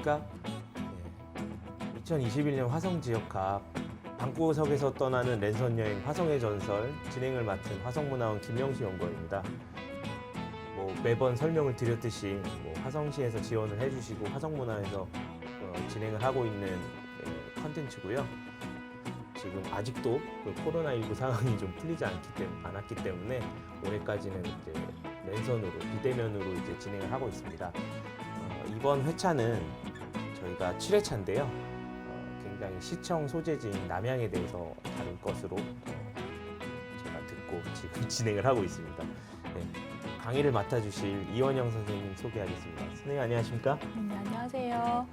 안녕하십니까? 2021년 화성 지역학 방구석에서 떠나는 랜선 여행 화성의 전설 진행을 맡은 화성문화원 김영수 연구원입니다. 매번 설명을 드렸듯이 화성시에서 지원을 해주시고 화성문화에서 진행을 하고 있는 컨텐츠고요. 지금 아직도 그 코로나19 상황이 좀 풀리지 않았기 때문에 올해까지는 이제 랜선으로 비대면으로 이제 진행을 하고 있습니다. 이번 회차는 저희가 7회차인데요. 굉장히 시청 소재지인 남양에 대해서 다룰 것으로 제가 듣고 지금 진행을 하고 있습니다. 네, 강의를 맡아주실 이원영 선생님 소개하겠습니다. 선생님 안녕하십니까? 네, 안녕하세요.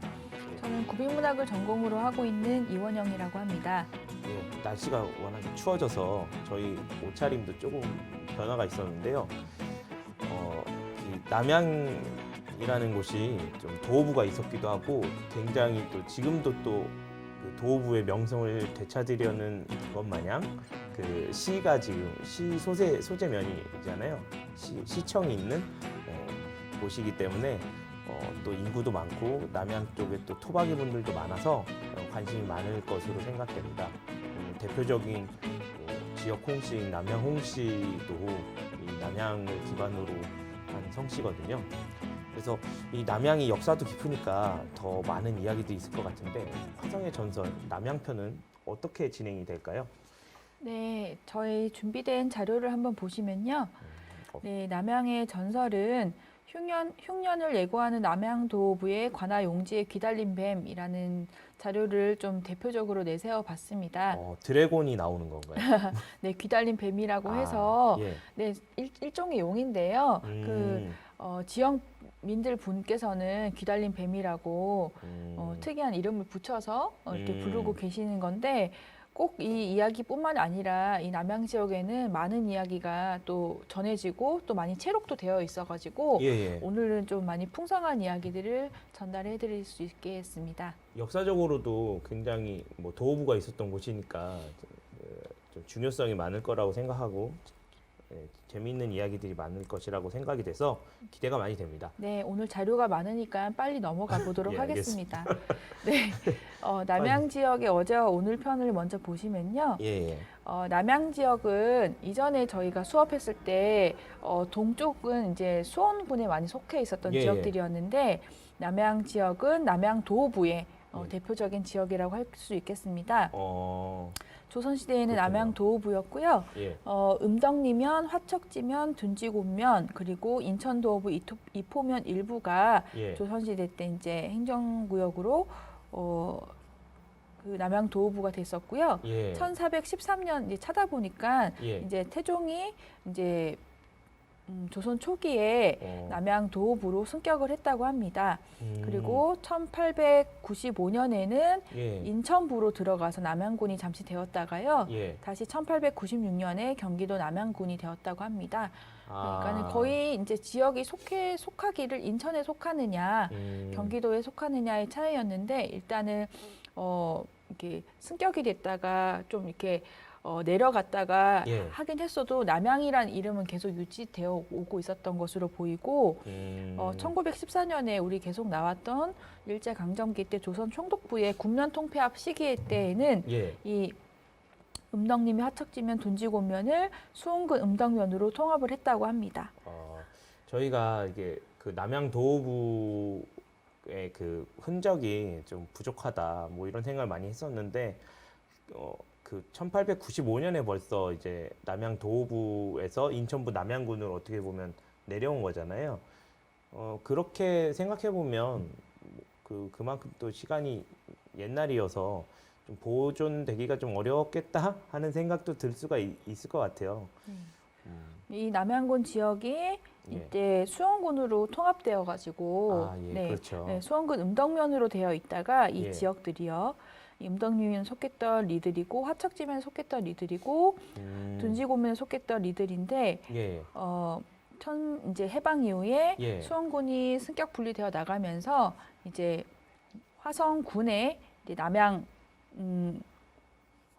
저는 구비문학을 전공으로 하고 있는 이원영이라고 합니다. 네, 날씨가 워낙에 추워져서 저희 옷차림도 조금 변화가 있었는데요. 이 남양이라는 곳이 좀 도호부가 있었기도 하고 굉장히 또 지금도 또 그 도호부의 명성을 되찾으려는 것 마냥 그 시가 지금 시 소재면이 있잖아요. 시청이 있는 곳이기 때문에 또 인구도 많고 남양 쪽에 또 토박이 분들도 많아서 관심이 많을 것으로 생각됩니다. 대표적인 지역 홍시인 남양 홍시도 이 남양을 기반으로 한 성씨거든요. 그래서 이 남양이 역사도 깊으니까 더 많은 이야기도 있을 것 같은데 화성의 전설 남양편은 어떻게 진행이 될까요? 네, 저희 준비된 자료를 한번 보시면요. 네, 남양의 전설은 흉년을 예고하는 남양도부의 관아 용지에 귀달린 뱀이라는 자료를 좀 대표적으로 내세워 봤습니다. 드래곤이 나오는 건가요? 네, 귀달린 뱀이라고 해서 예. 네, 일종의 용인데요. 지역민들 분께서는 귀달린 뱀이라고 특이한 이름을 붙여서 이렇게 부르고 계시는 건데 꼭 이 이야기뿐만 아니라 이 남양 지역에는 많은 이야기가 또 전해지고 또 많이 채록도 되어 있어가지고 오늘은 좀 많이 풍성한 이야기들을 전달해 드릴 수 있겠습니다. 역사적으로도 굉장히 도호부가 있었던 곳이니까 좀 중요성이 많을 거라고 생각하고 재미있는 이야기들이 많을 것이라고 생각이 돼서 기대가 많이 됩니다. 네, 오늘 자료가 많으니까 빨리 넘어가 보도록 예, 하겠습니다. 네, 남양 지역의 어제와 오늘 편을 먼저 보시면요. 남양 지역은 이전에 저희가 수업했을 때 동쪽은 이제 수원군에 많이 속해 있었던 지역들이었는데 남양 지역은 남양 도부의 대표적인 지역이라고 할 수 있겠습니다. 조선시대에는 남양 도호부였고요. 음덕리면, 화척지면, 둔지곤면, 그리고 인천도호부 이포면 일부가 조선시대 때 이제 행정구역으로 그 남양 도호부가 됐었고요. 1413년 이제 찾아보니까 이제 태종이 이제 조선 초기에 남양 도호부로 승격을 했다고 합니다. 그리고 1895년에는 인천부로 들어가서 남양군이 잠시 되었다가요. 다시 1896년에 경기도 남양군이 되었다고 합니다. 그러니까는 거의 이제 지역이 속하기를 인천에 속하느냐, 경기도에 속하느냐의 차이였는데 일단은 이렇게 승격이 됐다가 좀 이렇게 내려갔다가 하긴 했어도 남양이란 이름은 계속 유지되어 오고 있었던 것으로 보이고 1914년에 우리 계속 나왔던 일제강점기 때 조선 총독부의 국면 통폐합 시기 때에는 이 음덕림이 화척지면 둔지곤면을 수원군 음덕면으로 통합을 했다고 합니다. 저희가 이게 그 남양 도호부의 그 흔적이 좀 부족하다 뭐 이런 생각을 많이 했었는데 그 1895년에 벌써 이제 남양 도호부에서 인천부 남양군으로 어떻게 보면 내려온 거잖아요. 그렇게 생각해 보면 그만큼 또 시간이 옛날이어서 좀 보존되기가 좀 어려웠겠다 하는 생각도 들 수가 있을 것 같아요. 이 남양군 지역이 이때 수원군으로 통합되어 가지고 그렇죠. 수원군 음덕면으로 되어 있다가 이 지역들이요. 음덕리면 속했던 리들이고 화척지면 속했던 리들이고 둔지곤면 속했던 리들인데 이제 해방 이후에 수원군이 승격 분리되어 나가면서 이제 화성군의 이제 남양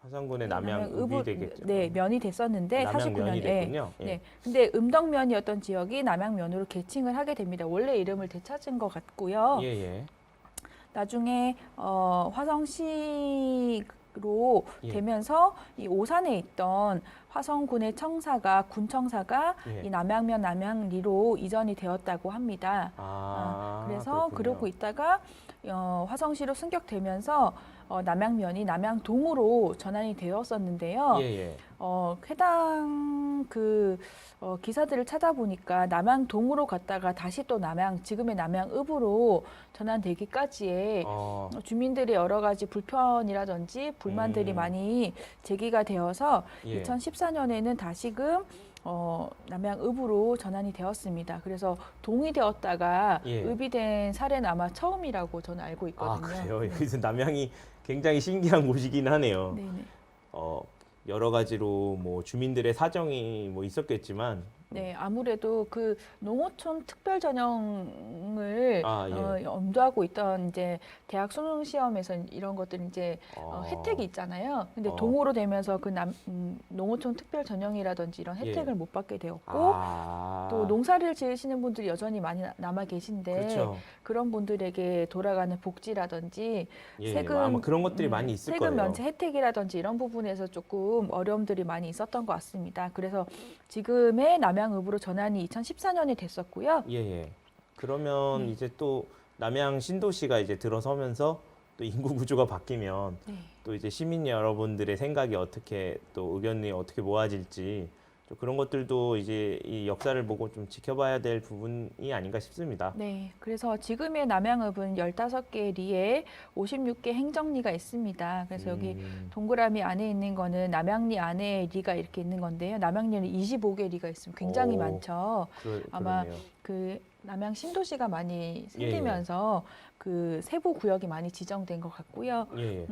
화성군의 남양읍이 되겠죠. 네, 면이 됐었는데 49년에. 네. 근데 음덕면이었던 지역이 남양면으로 계칭을 하게 됩니다. 원래 이름을 되찾은 것 같고요. 나중에 화성시로 예. 되면서 이 오산에 있던 화성군의 청사가 군청사가 예. 이 남양면 남양리로 이전이 되었다고 합니다. 그래서 그렇군요. 그러고 있다가 화성시로 승격되면서 남양면이 남양동으로 전환이 되었었는데요. 예, 예. 해당 기사들을 찾아보니까 남양동으로 갔다가 다시 또 지금의 남양읍으로 전환되기까지의 주민들의 여러 가지 불편이라든지 불만들이 많이 제기가 되어서 예. 2014년에는 다시금 남양읍으로 전환이 되었습니다. 그래서 동이 되었다가 예. 읍이 된 사례는 아마 처음이라고 저는 알고 있거든요. 그래요? 여기서 남양이 굉장히 신기한 곳이긴 하네요. 네네. 여러 가지로 뭐 주민들의 사정이 뭐 있었겠지만 네, 아무래도 그 농어촌 특별 전형을 예. 엄두하고 있던 이제 대학 수능 시험에서 이런 것들 이제 혜택이 있잖아요. 근데 동으로 되면서 그 농어촌 특별 전형이라든지 이런 혜택을 예. 못 받게 되었고 또 농사를 지으시는 분들이 여전히 많이 남아 계신데 그렇죠. 그런 분들에게 돌아가는 복지라든지 예, 세금 아마 그런 것들이 많이 있을 세금 거예요. 면제 혜택이라든지 이런 부분에서 조금 어려움들이 많이 있었던 것 같습니다. 그래서 지금의 남양읍으로 전환이 2014년에 됐었고요. 예, 예. 그러면 이제 또 남양 신도시가 이제 들어서면서 또 인구 구조가 바뀌면 또 이제 시민 여러분들의 생각이 어떻게 또 의견이 어떻게 모아질지 또 그런 것들도 이제 이 역사를 보고 좀 지켜봐야 될 부분이 아닌가 싶습니다. 네, 그래서 지금의 남양읍은 15개 리에 56개 행정리가 있습니다. 그래서 여기 동그라미 안에 있는 거는 남양리 안에 리가 이렇게 있는 건데요. 남양리는 25개 리가 있으면 굉장히 많죠. 아마 그러네요. 그 남양 신도시가 많이 생기면서 그 세부 구역이 많이 지정된 것 같고요. 예.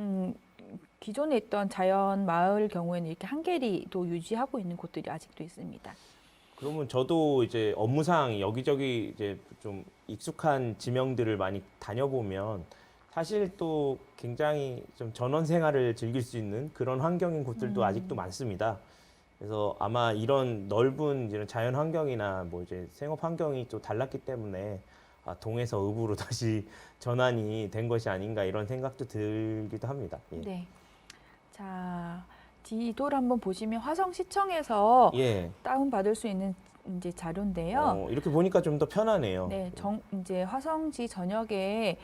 기존에 있던 자연 마을 경우에는 이렇게 한 개리도 유지하고 있는 곳들이 아직도 있습니다. 그러면 저도 이제 업무상 여기저기 이제 좀 익숙한 지명들을 많이 다녀보면 사실 또 굉장히 좀 전원 생활을 즐길 수 있는 그런 환경인 곳들도 아직도 많습니다. 그래서 아마 이런 넓은 이런 자연 환경이나 뭐 이제 생업 환경이 또 달랐기 때문에 동에서 읍으로 다시 전환이 된 것이 아닌가 이런 생각도 들기도 합니다. 예. 네. 자, 지도를 한번 보시면 화성시청에서 다운받을 수 있는 이제 자료인데요. 이렇게 보니까 좀 더 편하네요. 네, 이제 화성시 전역에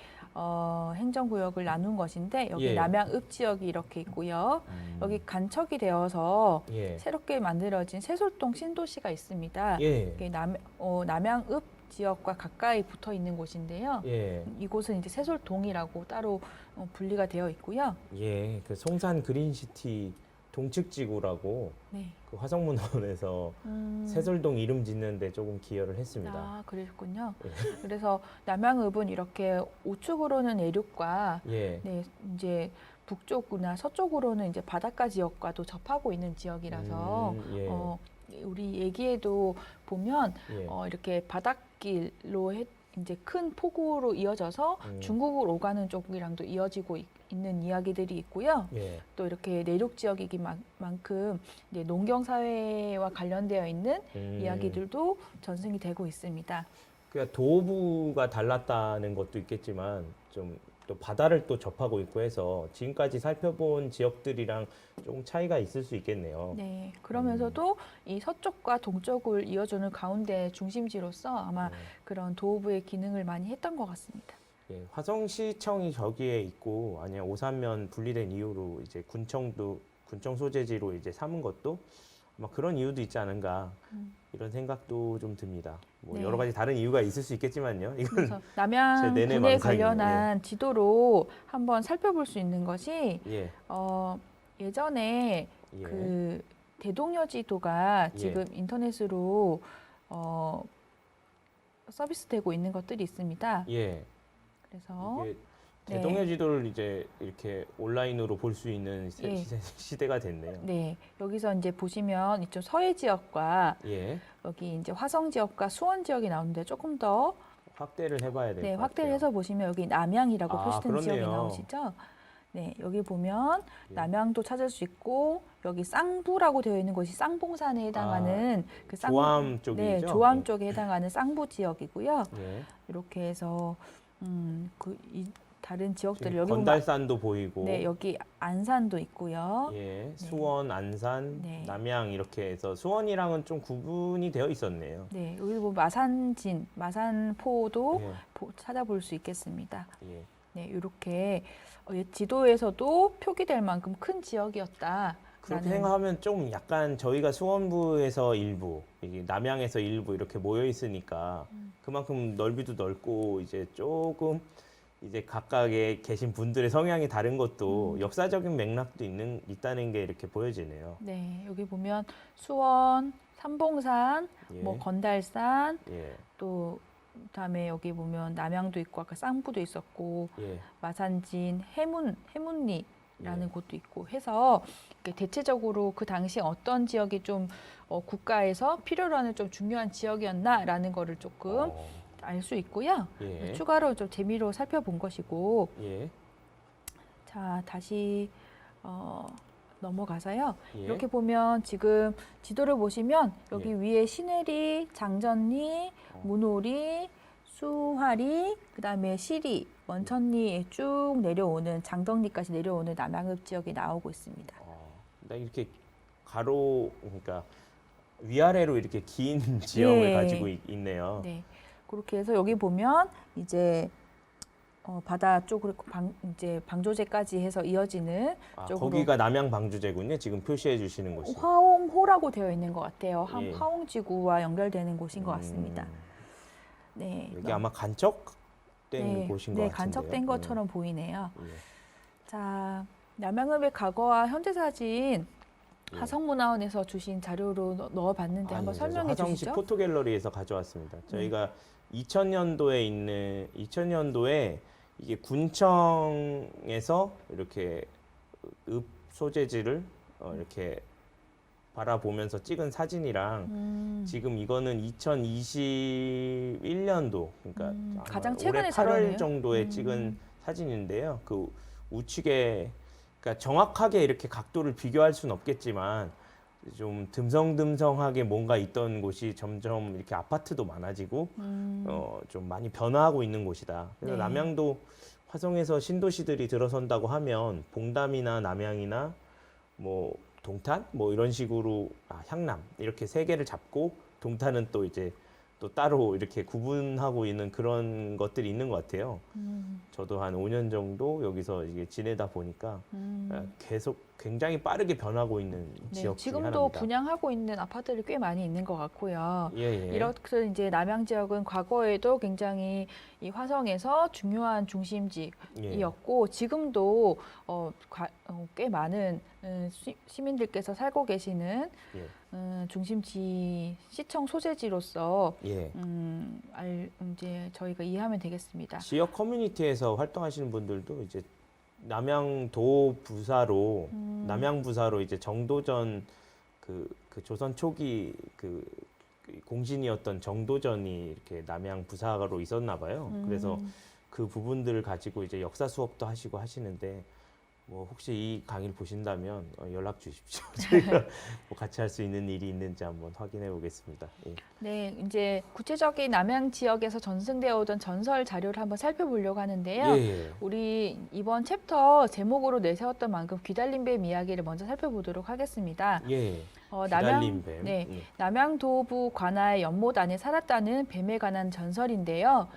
행정구역을 나눈 것인데 여기 남양읍 지역이 이렇게 있고요. 여기 간척이 되어서 새롭게 만들어진 세솔동 신도시가 있습니다. 이게 남양읍 지역과 가까이 붙어 있는 곳인데요. 이곳은 이제 세솔동이라고 따로 분리가 되어 있고요. 그 송산 그린시티 동측지구라고 그 화성문헌에서 세솔동 이름 짓는데 조금 기여를 했습니다. 그랬군요. 그래서 남양읍은 이렇게 우측으로는 내륙과 이제 북쪽이나 서쪽으로는 이제 바닷가 지역과도 접하고 있는 지역이라서 우리 얘기에도 보면 이렇게 바닷길로 이제 큰 폭우로 이어져서 중국을 오가는 쪽이랑도 이어지고 있는 이야기들이 있고요. 또 이렇게 내륙 지역이긴 만큼 이제 농경 사회와 관련되어 있는 이야기들도 전승이 되고 있습니다. 그러니까 도부가 달랐다는 것도 있겠지만 좀 또 바다를 또 접하고 있고 해서 지금까지 살펴본 지역들이랑 조금 차이가 있을 수 있겠네요. 네, 그러면서도 이 서쪽과 동쪽을 이어주는 가운데 중심지로서 아마 그런 도부의 기능을 많이 했던 것 같습니다. 화성시청이 저기에 있고 아니야 오산면 분리된 이후로 이제 군청 소재지로 이제 삼은 것도 아마 그런 이유도 있지 않은가 이런 생각도 좀 듭니다. 뭐 여러 가지 다른 이유가 있을 수 있겠지만요. 이건 남양군에 관련한 지도로 한번 살펴볼 수 있는 것이 예전에 그 대동여지도가 지금 인터넷으로 서비스되고 있는 것들이 있습니다. 그래서 대동여지도를 이제 이렇게 온라인으로 볼 수 있는 시대가 됐네요. 네, 여기서 이제 보시면 이쪽 서해 지역과 여기 이제 화성 지역과 수원 지역이 나오는데 조금 더 확대를 해봐야 될 것 같아요. 확대를 해서 보시면 여기 남양이라고 표시된 그렇네요. 지역이 나오시죠? 네, 여기 보면 남양도 찾을 수 있고 여기 쌍부라고 되어 있는 곳이 쌍봉산에 해당하는 그 조암 쪽이죠? 네, 조암 쪽에 해당하는 쌍부 지역이고요. 이렇게 해서 다른 지역들 지금 여기 보면 건달산도 보이고, 네, 여기 안산도 있고요. 예, 수원, 안산, 네. 남양 이렇게 해서 수원이랑은 좀 구분이 되어 있었네요. 네, 여기 보면 마산진, 마산포도 예, 찾아볼 수 있겠습니다. 예. 네, 이렇게 지도에서도 표기될 만큼 큰 지역이었다. 그렇게 생각하면 좀 약간 저희가 수원부에서 일부, 이게 남양에서 일부 이렇게 모여 있으니까 그만큼 넓이도 넓고 이제 조금 이제 각각에 계신 분들의 성향이 다른 것도 역사적인 맥락도 있다는 게 이렇게 보여지네요. 네, 여기 보면 수원, 삼봉산, 예. 뭐 건달산, 예, 또 그다음에 여기 보면 남양도 있고 아까 쌍부도 있었고 예, 마산진, 해문리라는 예. 곳도 있고 해서 이렇게 대체적으로 그 당시 어떤 지역이 좀 국가에서 필요로 하는 좀 중요한 지역이었나라는 거를 조금 알 수 있고요. 예. 추가로 좀 재미로 살펴본 것이고 예, 자 다시 넘어가서요. 예. 이렇게 보면 지금 지도를 보시면 여기 예. 위에 신해리, 장전리, 문호리, 수화리, 그다음에 시리, 원천리에 쭉 내려오는 장덕리까지 내려오는 남양읍 지역이 나오고 있습니다. 나 이렇게 그러니까 위아래로 이렇게 긴 지형을 예. 가지고 있네요. 네, 그렇게 해서 여기 보면 이제 바다 쪽으로 이제 방조제까지 해서 이어지는 쪽으로 거기가 남양 방주제군요. 지금 표시해 주시는 곳이. 화홍호라고 되어 있는 것 같아요. 예. 화홍지구와 연결되는 곳인 것 같습니다. 네, 여기 아마 간척된 곳인 것 같은데요. 간척된 것처럼 보이네요. 예. 자, 남양읍의 과거와 현재 사진 예. 화성문화원에서 주신 자료로 넣어봤는데 한번 예, 설명해 화성시 주시죠. 포토갤러리에서 가져왔습니다. 저희가 2000년도에 이게 군청에서 이렇게 읍 소재지를 이렇게 바라보면서 찍은 사진이랑 지금 이거는 2021년도 그러니까 가장 올해 최근의 8월 자료네요. 정도에 찍은 사진인데요. 그 우측에 그러니까 정확하게 이렇게 각도를 비교할 수는 없겠지만 좀 듬성듬성하게 뭔가 있던 곳이 점점 이렇게 아파트도 많아지고 좀 많이 변화하고 있는 곳이다. 그래서 네. 남양도 화성에서 신도시들이 들어선다고 하면 봉담이나 남양이나 뭐 동탄 뭐 이런 식으로 향남 이렇게 세 개를 잡고 동탄은 또 이제 또 따로 이렇게 구분하고 있는 그런 것들이 있는 것 같아요. 저도 한 5년 정도 여기서 이게 지내다 보니까 계속 굉장히 빠르게 변하고 있는 네, 지역 중에 지금도 하나입니다. 분양하고 있는 아파트들이 꽤 많이 있는 것 같고요. 예, 예. 이렇게 이제 남양 지역은 과거에도 굉장히 이 화성에서 중요한 예. 중심지였고 지금도 꽤 많은 시민들께서 살고 계시는 예. 중심지 시청 소재지로서 예. 이제 저희가 이해하면 되겠습니다. 지역 커뮤니티에서 활동하시는 분들도 이제 남양도 부사로 남양부사로 이제 정도전 그 조선 초기 그 공신이었던 정도전이 이렇게 남양부사로 있었나 봐요. 그래서 그 부분들을 가지고 이제 역사 수업도 하시고 하시는데 뭐 혹시 이 강의를 보신다면 연락 주십시오. 저희가 뭐 같이 할 수 있는 일이 있는지 한번 확인해 보겠습니다. 예. 네, 이제 구체적인 남양 지역에서 전승되어 오던 전설 자료를 한번 살펴보려고 하는데요. 예. 우리 이번 챕터 제목으로 내세웠던 만큼 귀달림뱀 이야기를 먼저 살펴보도록 하겠습니다. 예. 남양도부 관아의 연못 안에 살았다는 뱀에 관한 전설인데요.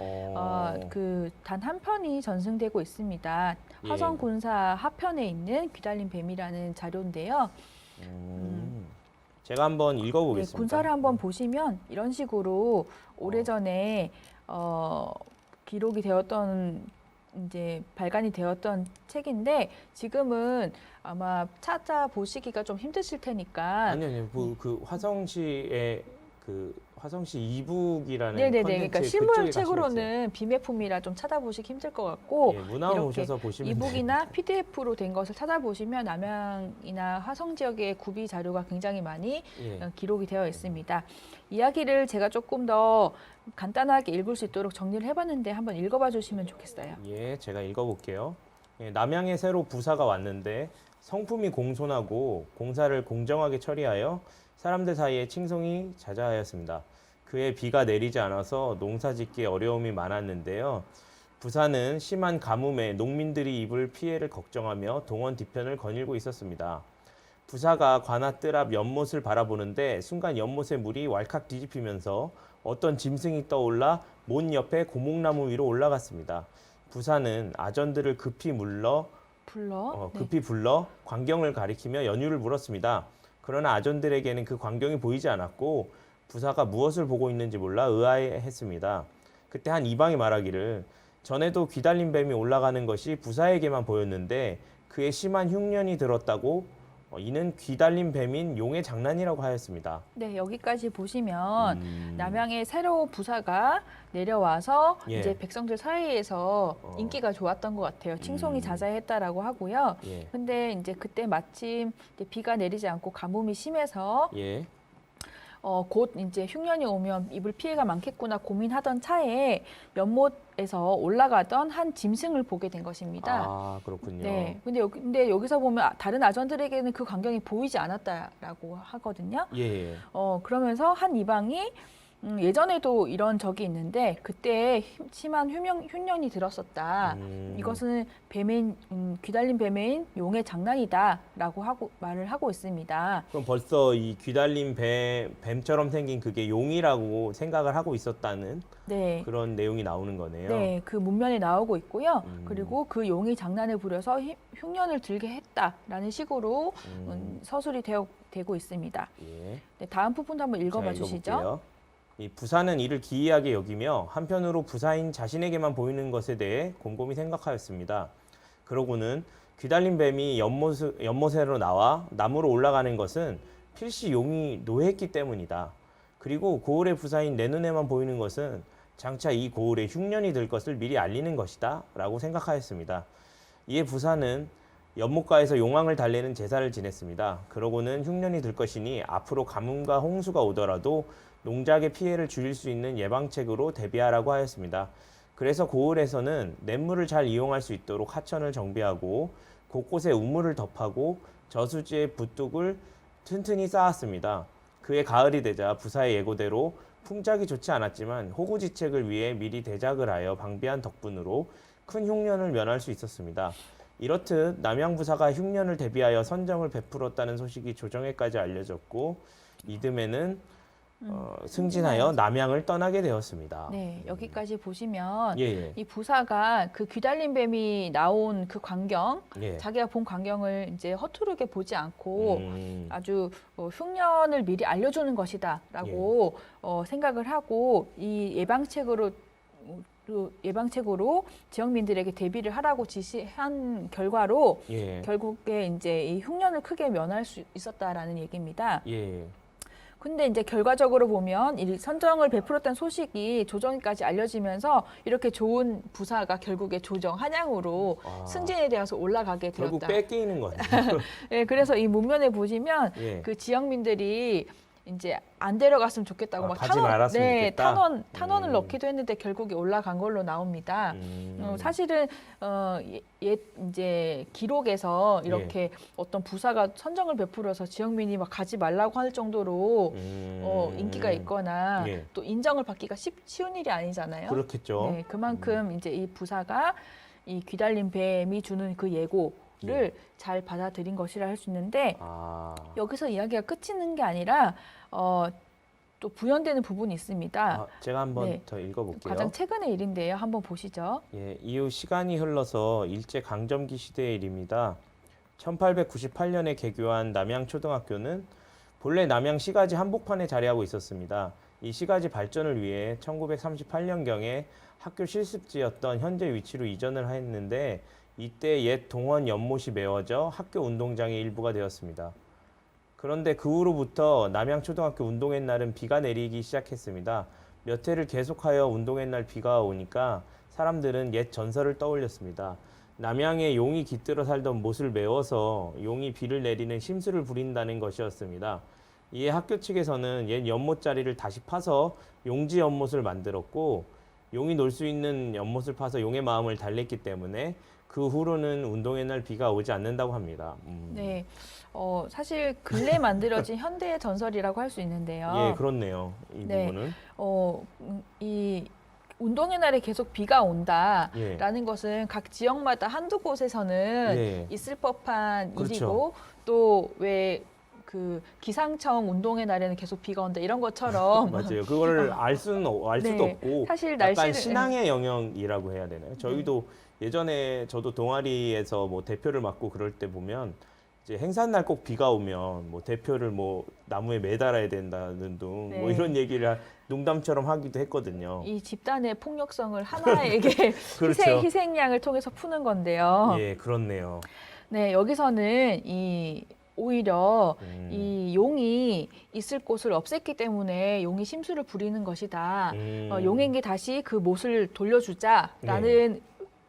그 단 한 편이 전승되고 있습니다. 화성 군사 하편에 있는 귀달림뱀이라는 자료인데요. 제가 한번 읽어보겠습니다. 네, 군사를 한번 보시면 이런 식으로 오래전에 기록이 되었던 이제 발간이 되었던 책인데 지금은 아마 찾아보시기가 좀 힘드실 테니까 아니요. 그 화성시의 그 화성시 이북이라는 네네네. 컨텐츠 그러니까 그쪽에 실물책으로는 비매품이라 좀 찾아보시기 힘들 것 같고 예, 문화원 이렇게 오셔서 보시면 이북이나 PDF로 된 것을 찾아보시면 남양이나 화성 지역의 구비 자료가 굉장히 많이 예. 기록이 되어 있습니다. 이야기를 제가 조금 더 간단하게 읽을 수 있도록 정리를 해봤는데 한번 읽어봐 주시면 좋겠어요. 예, 제가 읽어볼게요. 예, 남양에 새로 부사가 왔는데 성품이 공손하고 공사를 공정하게 처리하여 사람들 사이에 칭송이 자자하였습니다. 그의 비가 내리지 않아서 농사짓기에 어려움이 많았는데요. 부사는 심한 가뭄에 농민들이 입을 피해를 걱정하며 동원 뒤편을 거닐고 있었습니다. 부사가 관아 뜰 앞 연못을 바라보는데 순간 연못의 물이 왈칵 뒤집히면서 어떤 짐승이 떠올라 못 옆에 고목나무 위로 올라갔습니다. 부사는 아전들을 급히 불러 광경을 가리키며 연유를 물었습니다. 그러나 아전들에게는 그 광경이 보이지 않았고 부사가 무엇을 보고 있는지 몰라 의아해했습니다. 그때 한 이방이 말하기를 전에도 귀달린 뱀이 올라가는 것이 부사에게만 보였는데 그의 심한 흉년이 들었다고 이는 귀달린 뱀인 용의 장난이라고 하였습니다. 네, 여기까지 보시면 남양의 새로 부사가 내려와서 이제 백성들 사이에서 인기가 좋았던 것 같아요. 칭송이 자자했다라고 하고요. 근데 이제 그때 마침 이제 비가 내리지 않고 가뭄이 심해서 곧 이제 흉년이 오면 입을 피해가 많겠구나 고민하던 차에 연못에서 올라가던 한 짐승을 보게 된 것입니다. 아, 그렇군요. 네. 근데 여기서 보면 다른 아전들에게는 그 광경이 보이지 않았다라고 하거든요. 그러면서 한 이방이 예전에도 이런 적이 있는데 그때 심한 흉년이 들었었다. 이것은 귀달린 뱀인 용의 장난이다라고 말을 하고 있습니다. 그럼 벌써 이 귀달린 뱀처럼 생긴 그게 용이라고 생각을 하고 있었다는 그런 내용이 나오는 거네요. 네, 그 문면에 나오고 있고요. 그리고 그 용이 장난을 부려서 흉년을 들게 했다라는 식으로 서술이 되고 있습니다. 네, 다음 부분도 한번 읽어봐 주시죠. 이 부사는 이를 기이하게 여기며 한편으로 부사인 자신에게만 보이는 것에 대해 곰곰이 생각하였습니다. 그러고는 귀달린 뱀이 연못으로 나와 나무로 올라가는 것은 필시 용이 노했기 때문이다. 그리고 고을의 부사인 내 눈에만 보이는 것은 장차 이 고을에 흉년이 들 것을 미리 알리는 것이다 라고 생각하였습니다. 이에 부사는 연못가에서 용왕을 달래는 제사를 지냈습니다. 그러고는 흉년이 들 것이니 앞으로 가뭄과 홍수가 오더라도 농작의 피해를 줄일 수 있는 예방책으로 대비하라고 하였습니다. 그래서 고을에서는 냇물을 잘 이용할 수 있도록 하천을 정비하고 곳곳에 우물을 덮하고 저수지에 붓둑을 튼튼히 쌓았습니다. 그해 가을이 되자 부사의 예고대로 풍작이 좋지 않았지만 호구지책을 위해 미리 대작을 하여 방비한 덕분으로 큰 흉년을 면할 수 있었습니다. 이렇듯 남양부사가 흉년을 대비하여 선정을 베풀었다는 소식이 조정에까지 알려졌고 이듬해는 승진하여 남양을 떠나게 되었습니다. 네, 여기까지 보시면 이 부사가 그 귀달린 뱀이 나온 그 광경, 자기가 본 광경을 이제 허투루게 보지 않고 아주 흉년을 미리 알려주는 것이다라고 생각을 하고 이 예방책으로 지역민들에게 대비를 하라고 지시한 결과로 결국에 이제 이 흉년을 크게 면할 수 있었다라는 얘기입니다. 근데 이제 결과적으로 보면 이 선정을 베풀었다는 소식이 조정에까지 알려지면서 이렇게 좋은 부사가 결국에 조정 한양으로 승진에 되어서 올라가게 되었다. 결국 뺏기는 거네요. 네, 그래서 이 문면에 보시면 그 지역민들이 이제 안 데려갔으면 좋겠다고 막 탄원을 넣기도 했는데 결국에 올라간 걸로 나옵니다. 사실은 이제 기록에서 이렇게 어떤 부사가 선정을 베풀어서 지역민이 막 가지 말라고 할 정도로 인기가 있거나 또 인정을 받기가 쉬운 일이 아니잖아요. 그렇겠죠. 네, 그만큼 이제 이 부사가 이 귀달린 뱀이 주는 그 예고를 잘 받아들인 것이라 할 수 있는데 여기서 이야기가 끝이는 게 아니라 또 부연되는 부분이 있습니다. 제가 한번 더 읽어볼게요. 가장 최근의 일인데요. 한번 보시죠. 이후 시간이 흘러서 일제 강점기 시대의 일입니다. 1898년에 개교한 남양초등학교는 본래 남양시가지 한복판에 자리하고 있었습니다. 이 시가지 발전을 위해 1938년경에 학교 실습지였던 현재 위치로 이전을 했는데 이때 옛 동원 연못이 메워져 학교 운동장의 일부가 되었습니다. 그런데 그 후로부터 남양초등학교 운동회 날은 비가 내리기 시작했습니다. 몇 해를 계속하여 운동회 날 비가 오니까 사람들은 옛 전설을 떠올렸습니다. 남양에 용이 깃들어 살던 못을 메워서 용이 비를 내리는 심술을 부린다는 것이었습니다. 이에 학교 측에서는 옛 연못 자리를 다시 파서 용지 연못을 만들었고 용이 놀 수 있는 연못을 파서 용의 마음을 달랬기 때문에 그 후로는 운동회 날 비가 오지 않는다고 합니다. 네, 사실 근래 만들어진 현대의 전설이라고 할 수 있는데요. 그렇네요. 이 부분은. 운동의 날에 계속 비가 온다라는 예. 것은 각 지역마다 한두 곳에서는 예. 있을 법한 그렇죠. 일이고 또 왜 그 기상청 운동의 날에는 계속 비가 온다 이런 것처럼 맞아요. 그거를 알 수도 네, 없고 사실 약간 날씨를 신앙의 영역이라고 해야 되나요? 저희도 예전에 저도 동아리에서 뭐 대표를 맡고 그럴 때 보면 이제 행사날 꼭 비가 오면 뭐 대표를 뭐 나무에 매달아야 된다는 둥 뭐 네. 이런 얘기를 농담처럼 하기도 했거든요. 이 집단의 폭력성을 하나에게 그렇죠. 희생양을 통해서 푸는 건데요. 예, 그렇네요. 네, 여기서는 오히려 음. 이 용이 있을 곳을 없앴기 때문에 용이 심술을 부리는 것이다. 용에게 다시 그 못을 돌려주자라는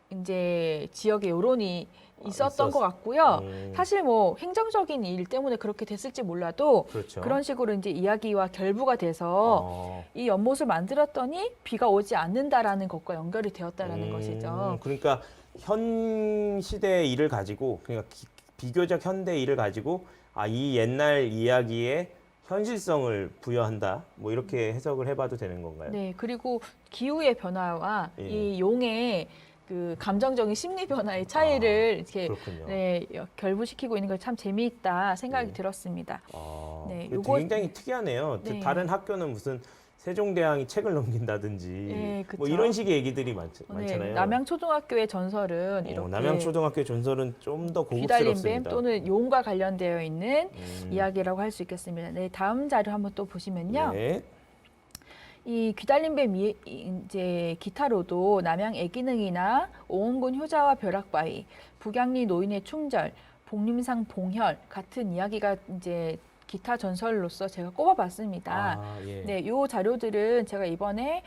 이제 지역의 여론이 있었던 것 같고요. 사실 뭐 행정적인 일 때문에 그렇게 됐을지 몰라도 그렇죠. 그런 식으로 이제 이야기와 결부가 돼서 이 연못을 만들었더니 비가 오지 않는다라는 것과 연결이 되었다라는 것이죠. 그러니까 현 시대의 일을 가지고 그러니까 비교적 현대 일을 가지고 이 옛날 이야기에 현실성을 부여한다. 뭐 이렇게 해석을 해봐도 되는 건가요? 네, 그리고 기후의 변화와 예. 이 용의 그 감정적인 심리 변화의 차이를 이렇게 그렇군요. 네, 결부시키고 있는 게 참 재미있다 생각이 네. 들었습니다. 네, 요거 굉장히 특이하네요. 네. 다른 학교는 무슨 세종대왕이 책을 넘긴다든지 네, 그쵸. 뭐 이런 식의 얘기들이 네, 많잖아요. 남양초등학교의 전설은 이렇게 남양초등학교 전설은 좀 더 귀달린 고급스럽습니다. 뱀 또는 용과 관련되어 있는 이야기라고 할 수 있겠습니다. 네, 다음 자료 한번 또 보시면요. 네. 이 귀달린 뱀 이제 기타로도 남양 애기능이나 오원군 효자와 벼락바위, 북양리 노인의 충절, 복림상 봉혈 같은 이야기가 이제 기타 전설로서 제가 꼽아봤습니다. 예. 네, 요 자료들은 제가 이번에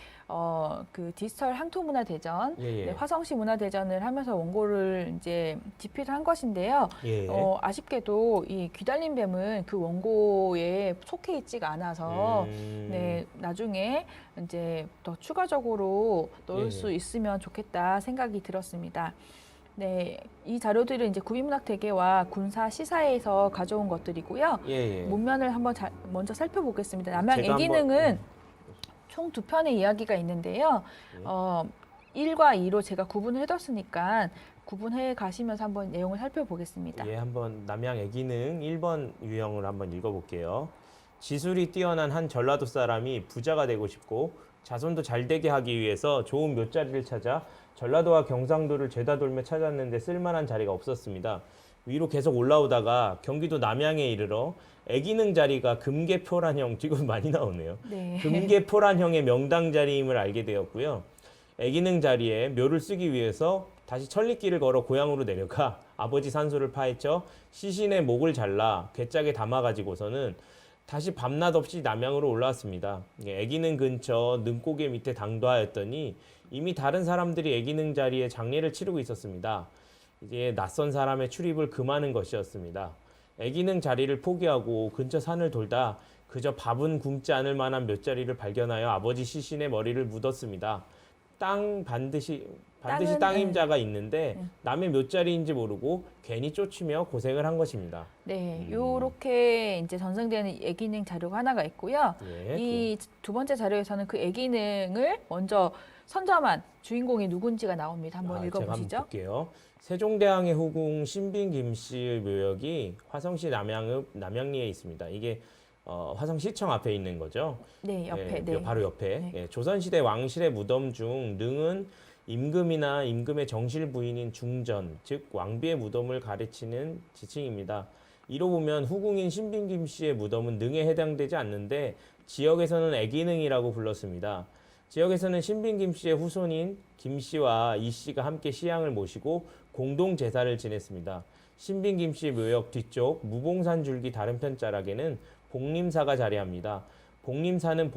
그 디지털 항토문화대전, 예. 네, 화성시 문화대전을 하면서 원고를 이제 집필을 한 것인데요. 예. 아쉽게도 이 귀달린 뱀은 그 원고에 속해 있지가 않아서 네, 나중에 이제 더 추가적으로 넣을 수 있으면 좋겠다 생각이 들었습니다. 네, 이 자료들은 이제 구비문학대계와 군사 시사에서 가져온 것들이고요. 문면을 한번 먼저 살펴보겠습니다. 남양 애기능은 총 2편의 이야기가 있는데요. 1과 2로 제가 구분을 해뒀으니까 구분해 가시면서 한번 내용을 살펴보겠습니다. 예, 한번 남양 애기능 1번 유형을 한번 읽어볼게요. 지술이 뛰어난 한 전라도 사람이 부자가 되고 싶고 자손도 잘 되게 하기 위해서 좋은 묘자리를 찾아 전라도와 경상도를 죄다 돌며 찾았는데 쓸만한 자리가 없었습니다. 위로 계속 올라오다가 경기도 남양에 이르러 애기능 자리가 금계포란형, 지금 많이 나오네요. 네. 금계포란형의 명당 자리임을 알게 되었고요. 애기능 자리에 묘를 쓰기 위해서 다시 천리길을 걸어 고향으로 내려가 아버지 산소를 파헤쳐 시신의 목을 잘라 괴짝에 담아가지고서는 다시 밤낮 없이 남양으로 올라왔습니다. 애기능 근처 능고개 밑에 당도하였더니 이미 다른 사람들이 애기능 자리에 장례를 치르고 있었습니다. 이제 낯선 사람의 출입을 금하는 것이었습니다. 애기능 자리를 포기하고 근처 산을 돌다 그저 밥은 굶지 않을 만한 몇 자리를 발견하여 아버지 시신의 머리를 묻었습니다. 반드시 땅임자가 있는데 남의 몇 자리인지 모르고 괜히 쫓으며 고생을 한 것입니다. 네, 요렇게 이제 전승되는 애기능 자료가 하나가 있고요. 이 두 번째 자료에서는 그 애기능을 먼저 선점한 주인공이 누군지가 나옵니다. 한번 읽어보시죠. 제가 한번 볼게요. 세종대왕의 후궁 신빈 김씨의 묘역이 화성시 남양리에 있습니다. 이게 화성시청 앞에 있는 거죠. 네, 옆에. 네. 바로 옆에. 조선시대 왕실의 무덤 중 능은 임금이나 임금의 정실 부인인 중전, 즉 왕비의 무덤을 가르치는 지칭입니다. 이로 보면 후궁인 신빈 김씨의 무덤은 능에 해당되지 않는데 지역에서는 애기능이라고 불렀습니다. 지역에서는 신빈 김씨의 후손인 김씨와 이씨가 함께 시향을 모시고 공동 제사를 지냈습니다. 신빈 김씨 묘역 뒤쪽 무봉산 줄기 다른 편자락에는 복림사가 자리합니다. 복림사는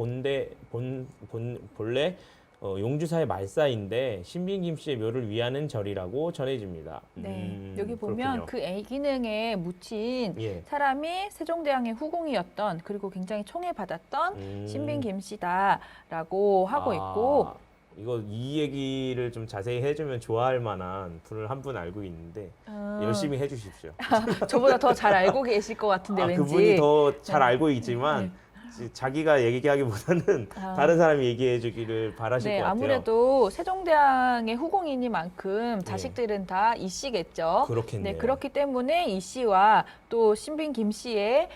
본래 용주사의 말사인데 신빈 김씨의 묘를 위하는 절이라고 전해집니다. 네, 여기 보면 그렇군요. 그 애기능에 묻힌 사람이 세종대왕의 후궁이었던 그리고 굉장히 총애받았던 신빈 김씨다라고 하고 있고 이거 이 얘기를 좀 자세히 해주면 좋아할 만한 분을 한 분 알고 있는데 열심히 해주십시오. 저보다 더 잘 알고 계실 것 같은데 왠지 그분이 더 잘 알고 있지만 자기가 얘기하기보다는 다른 사람이 얘기해 주기를 바라실 것 같아요. 아무래도 세종대왕의 후공이니만큼 자식들은 다 이 씨겠죠. 그렇겠네요. 네, 그렇기 때문에 이 씨와 또 신빈 김 씨의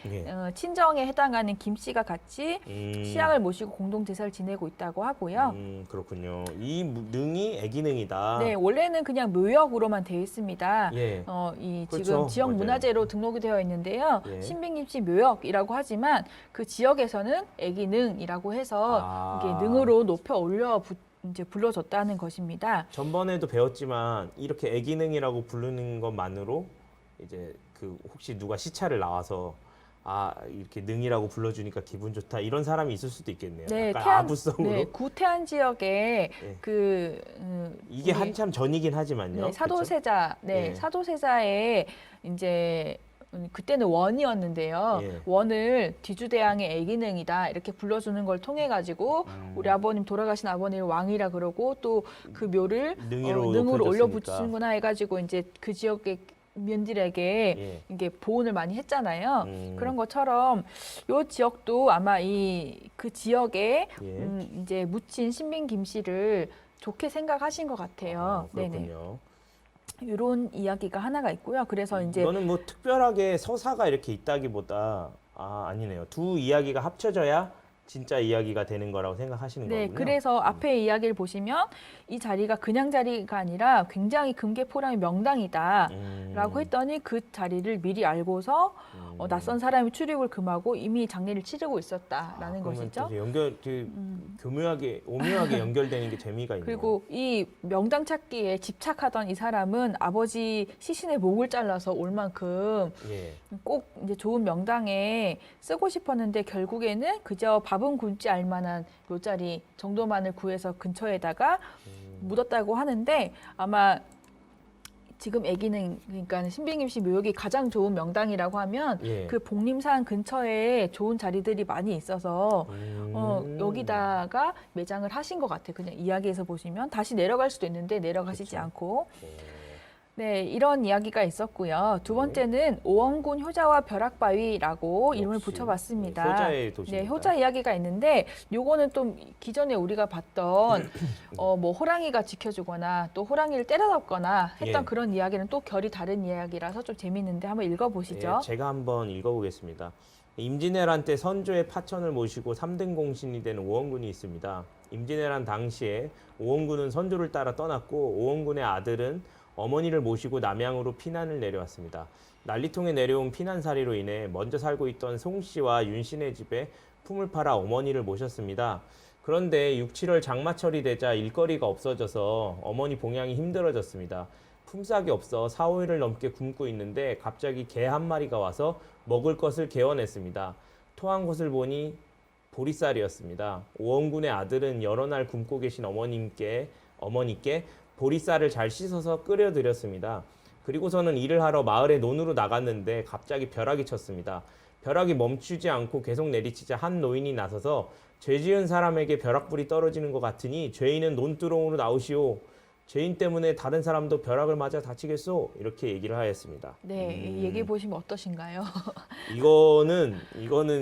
친정에 해당하는 김 씨가 같이 시향을 모시고 공동 제사를 지내고 있다고 하고요. 그렇군요. 이 능이 애기능이다. 네, 원래는 그냥 묘역으로만 되어 있습니다. 예. 지금 그렇죠. 지역 맞아요. 문화재로 등록이 되어 있는데요. 예. 신빈 김 씨 묘역이라고 하지만 그 지역에서는 애기능이라고 해서 이게 능으로 높여 올려 이제 불러줬다는 것입니다. 전번에도 배웠지만 이렇게 애기능이라고 부르는 것만으로 이제 그 혹시 누가 시차를 나와서 이렇게 능이라고 불러주니까 기분 좋다 이런 사람이 있을 수도 있겠네요. 네, 약간 아부성으로. 네, 구태안 지역에 이게 한참 전이긴 하지만요. 네, 사도세자, 네. 사도세자에 이제 그때는 원이었는데요. 원을 뒤주대왕의 애기능이다 이렇게 불러주는 걸 통해 가지고 우리 아버님 돌아가신 아버님을 왕이라 그러고 또 그 묘를 능으로 올려붙이는구나 해가지고 이제 그 지역의 민들에게 이게 보온을 많이 했잖아요. 그런 것처럼 요 지역도 아마 그 지역에 이제 묻힌 신빈 김 씨를 좋게 생각하신 것 같아요. 그렇군요. 이런 이야기가 하나가 있고요. 그래서 이제 이거는 뭐 특별하게 서사가 이렇게 있다기보다 아니네요. 두 이야기가 합쳐져야 진짜 이야기가 되는 거라고 생각하시는 거군요. 네, 그래서 앞에 이야기를 보시면 이 자리가 그냥 자리가 아니라 굉장히 금괴포랑의 명당이다라고 했더니 그 자리를 미리 알고서 낯선 사람이 출입을 금하고 이미 장례를 치르고 있었다라는 것이죠. 교묘하게 오묘하게 연결되는 게 재미가 있네요. 그리고 이 명당 찾기에 집착하던 이 사람은 아버지 시신의 목을 잘라서 올 만큼 꼭 이제 좋은 명당에 쓰고 싶었는데 결국에는 그저 밥은 굶지 않을만한 묘자리 정도만을 구해서 근처에다가 묻었다고 하는데 아마 지금 애기는 그러니까 신빈김 씨 묘역이 가장 좋은 명당이라고 하면 그 복림산 근처에 좋은 자리들이 많이 있어서 여기다가 매장을 하신 것 같아요. 그냥 이야기에서 보시면 다시 내려갈 수도 있는데 내려가시지 않고. 네, 이런 이야기가 있었고요. 두 번째는 오원군 효자와 벼락바위라고 이름을 붙여봤습니다. 효자의 도시입니다. 네, 효자 이야기가 있는데 요거는 좀 기존에 우리가 봤던 뭐 호랑이가 지켜주거나 또 호랑이를 때려잡거나 했던 그런 이야기는 또 결이 다른 이야기라서 좀 재밌는데 한번 읽어보시죠. 제가 한번 읽어보겠습니다. 임진왜란 때 선조의 파천을 모시고 3등 공신이 된 오원군이 있습니다. 임진왜란 당시에 오원군은 선조를 따라 떠났고 오원군의 아들은 어머니를 모시고 남양으로 피난을 내려왔습니다. 난리통에 내려온 피난살이로 인해 먼저 살고 있던 송 씨와 윤 씨네 집에 품을 팔아 어머니를 모셨습니다. 그런데 6, 7월 장마철이 되자 일거리가 없어져서 어머니 봉양이 힘들어졌습니다. 품삯이 없어 4, 5일을 넘게 굶고 있는데 갑자기 개 한 마리가 와서 먹을 것을 개원했습니다. 토한 것을 보니 보리쌀이었습니다. 오원군의 아들은 여러 날 굶고 계신 어머니께 보리쌀을 잘 씻어서 끓여드렸습니다. 그리고서는 일을 하러 마을에 논으로 나갔는데 갑자기 벼락이 쳤습니다. 벼락이 멈추지 않고 계속 내리치자 한 노인이 나서서 죄 지은 사람에게 벼락불이 떨어지는 것 같으니 죄인은 논두렁으로 나오시오. 죄인 때문에 다른 사람도 벼락을 맞아 다치겠소. 이렇게 얘기를 하였습니다. 네, 얘기해 보시면 어떠신가요? 이거는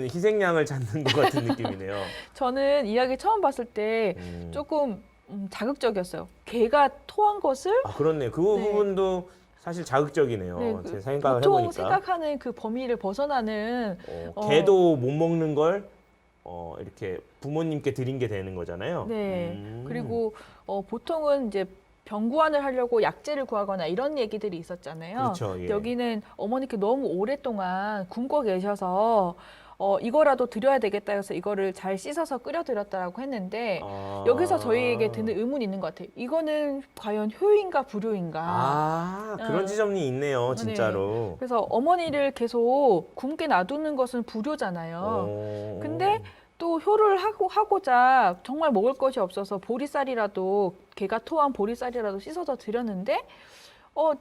희생양을 찾는 것 같은 느낌이네요. 저는 이야기 처음 봤을 때 조금 자극적이었어요. 개가 토한 것을 그렇네요. 그 부분도 사실 자극적이네요. 제 생각을 보통 해보니까. 생각하는 그 범위를 벗어나는 개도 못 먹는 걸 이렇게 부모님께 드린 게 되는 거잖아요. 네. 그리고 보통은 이제 병구안을 하려고 약재를 구하거나 이런 얘기들이 있었잖아요. 그렇죠. 여기는 어머니께 너무 오랫동안 굶고 계셔서 이거라도 드려야 되겠다 해서 이거를 잘 씻어서 끓여드렸다고 했는데 여기서 저희에게 드는 의문이 있는 것 같아요. 이거는 과연 효인가 불효인가? 그런 지점이 있네요, 진짜로. 네. 그래서 어머니를 계속 굶게 놔두는 것은 불효잖아요. 근데 또 효를 하고자 정말 먹을 것이 없어서 보리쌀이라도 개가 토한 보리쌀이라도 씻어서 드렸는데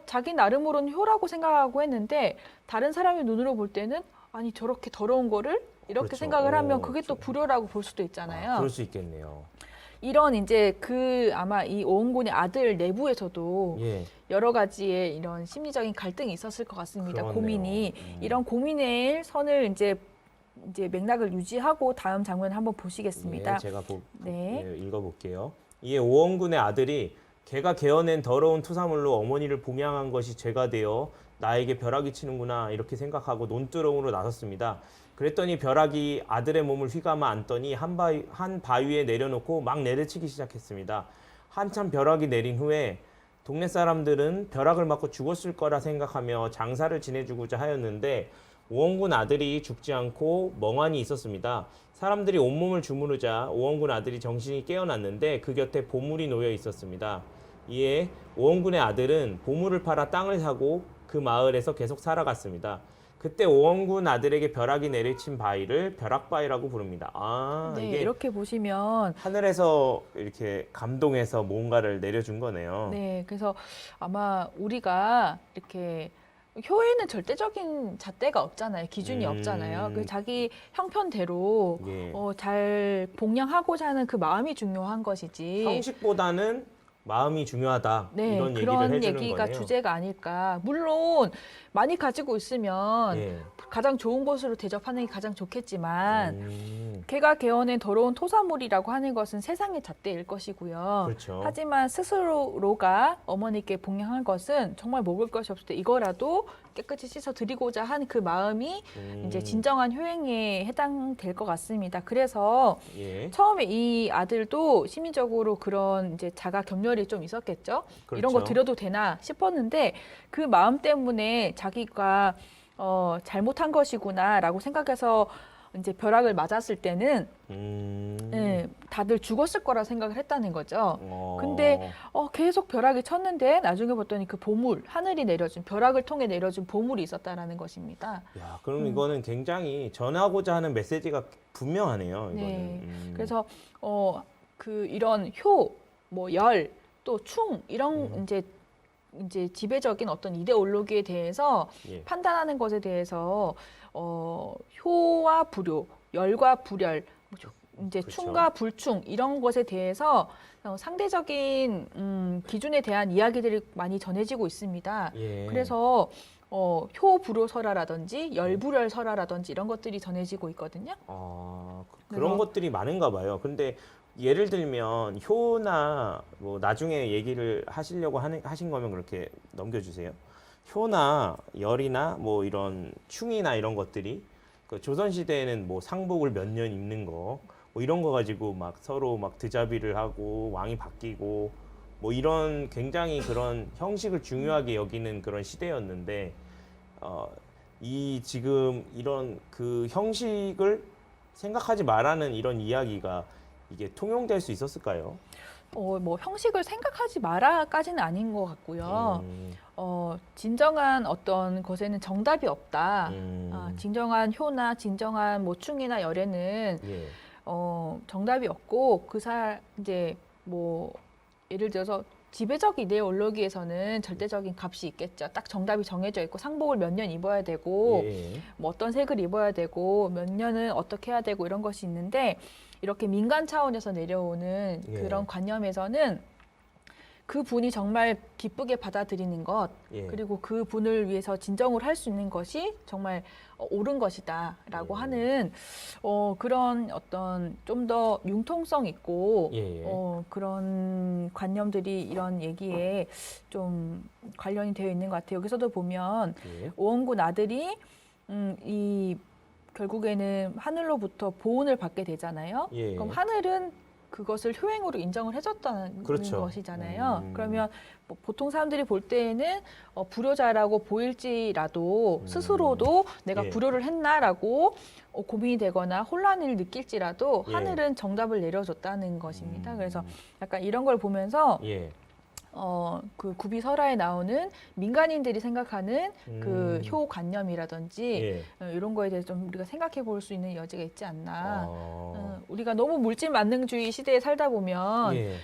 자기 나름으로는 효라고 생각하고 했는데 다른 사람의 눈으로 볼 때는 아니 저렇게 더러운 거를 이렇게 생각을 하면 그게 또 불효라고 볼 수도 있잖아요. 그럴 수 있겠네요. 이런 이제 아마 이 오원군의 아들 내부에서도 여러 가지의 이런 심리적인 갈등이 있었을 것 같습니다. 그렇네요. 고민이 이런 고민의 선을 이제 이제 맥락을 유지하고 다음 장면 한번 보시겠습니다. 예, 제가 네. 예, 읽어볼게요. 이에 오원군의 아들이 개가 개어낸 더러운 투사물로 어머니를 봉양한 것이 죄가 되어 나에게 벼락이 치는구나 이렇게 생각하고 논두렁으로 나섰습니다. 그랬더니 벼락이 아들의 몸을 휘감아 안더니 한 바위에 내려놓고 막 내려치기 시작했습니다. 한참 벼락이 내린 후에 동네 사람들은 벼락을 맞고 죽었을 거라 생각하며 장사를 지내주고자 하였는데 오원군 아들이 죽지 않고 멍하니 있었습니다. 사람들이 온몸을 주무르자 오원군 아들이 정신이 깨어났는데 그 곁에 보물이 놓여 있었습니다. 이에 오원군의 아들은 보물을 팔아 땅을 사고 그 마을에서 계속 살아갔습니다. 그때 오원군 아들에게 벼락이 내리친 바위를 벼락바위라고 부릅니다. 네, 이게 이렇게 보시면 하늘에서 이렇게 감동해서 뭔가를 내려준 거네요. 네, 그래서 아마 우리가 이렇게 효에는 절대적인 잣대가 없잖아요. 기준이 없잖아요. 그 자기 형편대로 예. 잘 봉양하고자 하는 그 마음이 중요한 것이지. 형식보다는 마음이 중요하다. 네, 이런 얘기를 그런 해주는 얘기가 거네요. 주제가 아닐까. 물론 많이 가지고 있으면 예. 가장 좋은 곳으로 대접하는 게 가장 좋겠지만 개가 개어낸 더러운 토사물이라고 하는 것은 세상의 잣대일 것이고요. 그렇죠. 하지만 스스로가 어머니께 봉양한 것은 정말 먹을 것이 없을 때 이거라도 깨끗이 씻어 드리고자 한 그 마음이 이제 진정한 효행에 해당될 것 같습니다. 그래서 예. 처음에 이 아들도 심리적으로 그런 이제 자가 겸렬이 좀 있었겠죠. 그렇죠. 이런 거 드려도 되나 싶었는데 그 마음 때문에 자기가 잘못한 것이구나라고 생각해서 이제 벼락을 맞았을 때는 다들 죽었을 거라 생각을 했다는 거죠. 근데 계속 벼락이 쳤는데 나중에 봤더니 그 보물, 하늘이 내려준 벼락을 통해 내려준 보물이 있었다라는 것입니다. 야, 그럼 이거는 굉장히 전하고자 하는 메시지가 분명하네요. 이거는. 네. 그래서 이런 효, 뭐 열, 또 충 이런 이제 지배적인 어떤 이데올로기에 대해서 예. 판단하는 것에 대해서 효와 불효, 열과 불열, 이제 그렇죠. 충과 불충 이런 것에 대해서 상대적인 기준에 대한 이야기들이 많이 전해지고 있습니다. 예. 그래서 효불효설화라든지 열불열설화라든지 이런 것들이 전해지고 있거든요. 그런 것들이 많은가 봐요. 근데 예를 들면 효나 뭐 나중에 얘기를 하시려고 하신 거면 그렇게 넘겨주세요. 효나 열이나 뭐 이런 충이나 이런 것들이 그 조선 시대에는 뭐 상복을 몇 년 입는 거 뭐 이런 거 가지고 막 서로 막 드자비를 하고 왕이 바뀌고 뭐 이런 굉장히 그런 형식을 중요하게 여기는 그런 시대였는데 이 지금 이런 그 형식을 생각하지 말라는 이런 이야기가 이게 통용될 수 있었을까요? 뭐 형식을 생각하지 마라까지는 아닌 것 같고요. 진정한 어떤 것에는 정답이 없다. 진정한 효나 진정한 뭐 충이나 열에는 예. 정답이 없고 이제 뭐 예를 들어서 지배적 이데올로기에서는 절대적인 값이 있겠죠. 딱 정답이 정해져 있고 상복을 몇 년 입어야 되고 예. 뭐 어떤 색을 입어야 되고 몇 년은 어떻게 해야 되고 이런 것이 있는데 이렇게 민간 차원에서 내려오는 예. 그런 관념에서는 그 분이 정말 기쁘게 받아들이는 것 예. 그리고 그 분을 위해서 진정을 할 수 있는 것이 정말 옳은 것이다라고 하는 그런 어떤 좀 더 융통성 있고 예. 그런 관념들이 이런 얘기에 좀 관련이 되어 있는 것 같아요. 여기서도 보면 예. 오원군 아들이 이 결국에는 하늘로부터 보훈을 받게 되잖아요. 예. 그럼 하늘은 그것을 효행으로 인정을 해줬다는 그렇죠. 것이잖아요. 그러면 뭐 보통 사람들이 볼 때에는 불효자라고 보일지라도 스스로도 내가 예. 불효를 했나라고 고민이 되거나 혼란을 느낄지라도 예. 하늘은 정답을 내려줬다는 것입니다. 그래서 약간 이런 걸 보면서 예. 그 구비설화에 나오는 민간인들이 생각하는 그 효관념이라든지 예. 이런 거에 대해서 좀 우리가 생각해 볼 수 있는 여지가 있지 않나. 우리가 너무 물질 만능주의 시대에 살다 보면 예.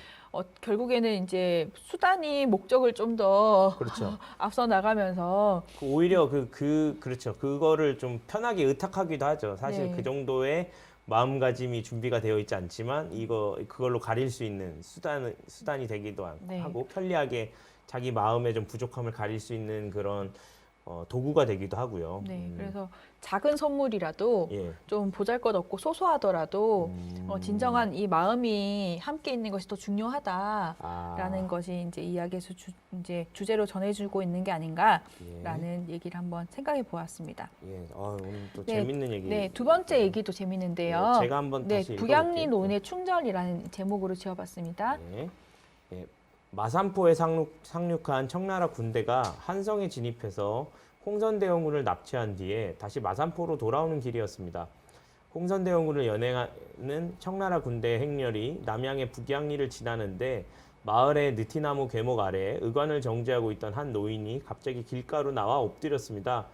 결국에는 이제 수단이 목적을 좀 더 그렇죠. 앞서 나가면서 오히려 그렇죠. 그거를 좀 편하게 의탁하기도 하죠. 사실 네. 그 정도의 마음가짐이 준비가 되어 있지 않지만 그걸로 가릴 수 있는 수단이 되기도 네. 하고 편리하게 자기 마음의 좀 부족함을 가릴 수 있는 그런 도구가 되기도 하고요. 네, 그래서 작은 선물이라도 예. 좀 보잘것없고 소소하더라도 진정한 이 마음이 함께 있는 것이 더 중요하다라는 것이 이제 이야기에서 이제 주제로 전해주고 있는 게 아닌가라는 얘기를 한번 생각해 보았습니다. 예, 오늘 또 네, 재밌는 얘기. 네, 두 번째 얘기도 재밌는데요. 네, 제가 한번 다시 북양리 읽어볼게요. 논의 충절이라는 제목으로 지어봤습니다. 네. 예, 마산포에 상륙한 청나라 군대가 한성에 진입해서 홍선대원군을 납치한 뒤에 다시 마산포로 돌아오는 길이었습니다. 홍선대원군을 연행하는 청나라 군대의 행렬이 남양의 북양리를 지나는데 마을의 느티나무 괴목 아래에 의관을 정지하고 있던 한 노인이 갑자기 길가로 나와 엎드렸습니다.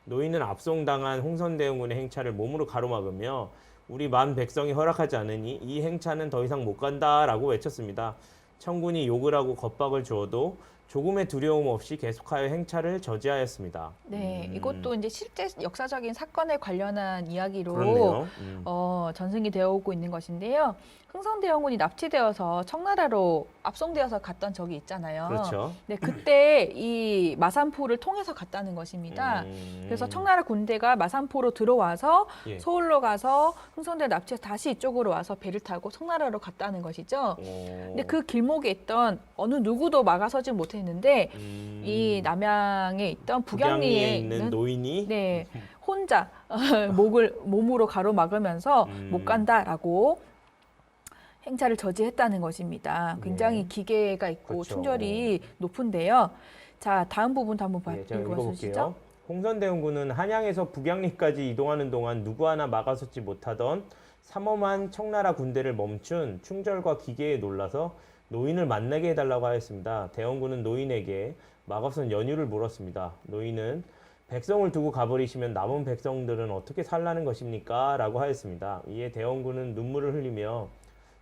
노인은 압송당한 홍선대원군의 행차를 몸으로 가로막으며 우리 만 백성이 허락하지 않으니 이 행차는 더 이상 못 간다라고 외쳤습니다. 청군이 욕을 하고 겁박을 주어도 조금의 두려움 없이 계속하여 행차를 저지하였습니다. 네, 이것도 이제 실제 역사적인 사건에 관련한 이야기로 그렇네요. 전승이 되어 오고 있는 것인데요. 흥선대원군이 납치되어서 청나라로 압송되어서 갔던 적이 있잖아요. 그렇죠. 네, 그때 이 마산포를 통해서 갔다는 것입니다. 그래서 청나라 군대가 마산포로 들어와서 예. 서울로 가서 흥선대 납치해서 다시 이쪽으로 와서 배를 타고 청나라로 갔다는 것이죠. 근데 그 길목에 있던 어느 누구도 막아서지 못했는데 이 남양에 있던 북양리에 있는 노인이 네, 혼자 몸으로 가로막으면서 못 간다라고 행차를 저지했다는 것입니다. 굉장히 기계가 있고 그렇죠. 충절이 높은데요. 자, 다음 부분도 한번 제가 읽어주시죠. 읽어볼게요. 홍선대원군은 한양에서 북양리까지 이동하는 동안 누구 하나 막아서지 못하던 삼엄한 청나라 군대를 멈춘 충절과 기계에 놀라서 노인을 만나게 해달라고 하였습니다. 대원군은 노인에게 막아선 연유를 물었습니다. 노인은 백성을 두고 가버리시면 남은 백성들은 어떻게 살라는 것입니까? 라고 하였습니다. 이에 대원군은 눈물을 흘리며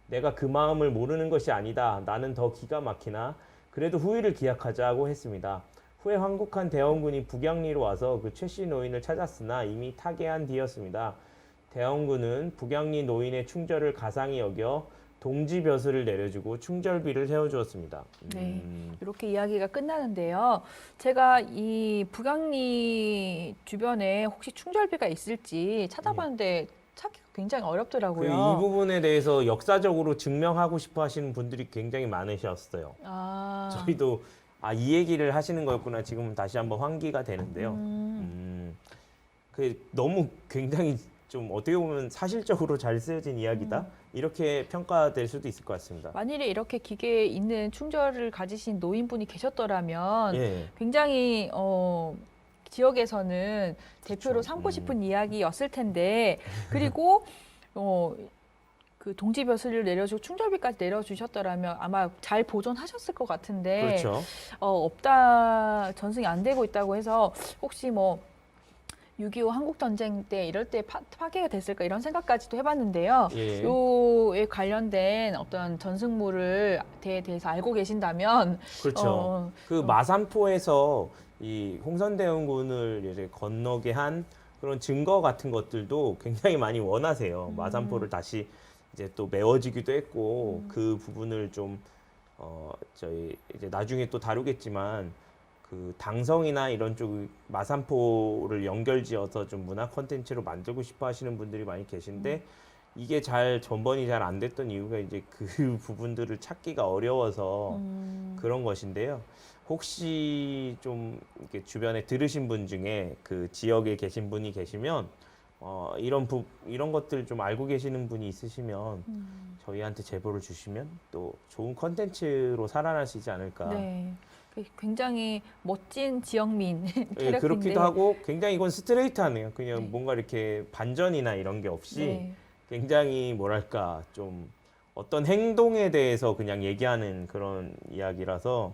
내가 그 마음을 모르는 것이 아니다. 나는 더 기가 막히나 그래도 후일을 기약하자고 했습니다. 후에 황국한 대원군이 북양리로 와서 그 최씨 노인을 찾았으나 이미 타계한 뒤였습니다. 대원군은 북양리 노인의 충절을 가상히 여겨 동지벼슬을 내려주고 충절비를 세워주었습니다. 네, 이렇게 이야기가 끝나는데요. 제가 이 북양리 주변에 혹시 충절비가 있을지 찾아봤는데 찾기가 굉장히 어렵더라고요. 이 부분에 대해서 역사적으로 증명하고 싶어 하시는 분들이 굉장히 많으셨어요. 저희도 이 얘기를 하시는 거였구나. 지금 다시 한번 환기가 되는데요. 너무 굉장히 좀 어떻게 보면 사실적으로 잘 쓰여진 이야기다. 이렇게 평가될 수도 있을 것 같습니다. 만일에 이렇게 기계에 있는 충절을 가지신 노인분이 계셨더라면 예. 굉장히 지역에서는 대표로 삼고 싶은 이야기였을 텐데 그리고 그 동지벼슬을 내려주고 충절비까지 내려주셨더라면 아마 잘 보존하셨을 것 같은데 그렇죠. 없다 전승이 안 되고 있다고 해서 혹시 6.25 한국전쟁 때 이럴 때 파괴가 됐을까 이런 생각까지도 해봤는데요. 예. 요에 관련된 어떤 전승물을 대해서 알고 계신다면 그렇죠. 마산포에서 이 홍선대원군을 이제 건너게 한 그런 증거 같은 것들도 굉장히 많이 원하세요. 마산포를 다시 이제 또 메워지기도 했고 그 부분을 좀 저희 이제 나중에 또 다루겠지만 그 당성이나 이런 쪽 마산포를 연결지어서 좀 문화 콘텐츠로 만들고 싶어 하시는 분들이 많이 계신데 이게 전번이 잘 안 됐던 이유가 이제 그 부분들을 찾기가 어려워서 그런 것인데요. 혹시 좀 이렇게 주변에 들으신 분 중에 그 지역에 계신 분이 계시면 이런 것들 좀 알고 계시는 분이 있으시면 저희한테 제보를 주시면 또 좋은 콘텐츠로 살아나시지 않을까. 네. 굉장히 멋진 지역민 캐릭터인데 그렇기도 하고 굉장히 이건 스트레이트하네요. 그냥 네. 뭔가 이렇게 반전이나 이런 게 없이 네. 굉장히 뭐랄까 좀 어떤 행동에 대해서 그냥 얘기하는 그런 이야기라서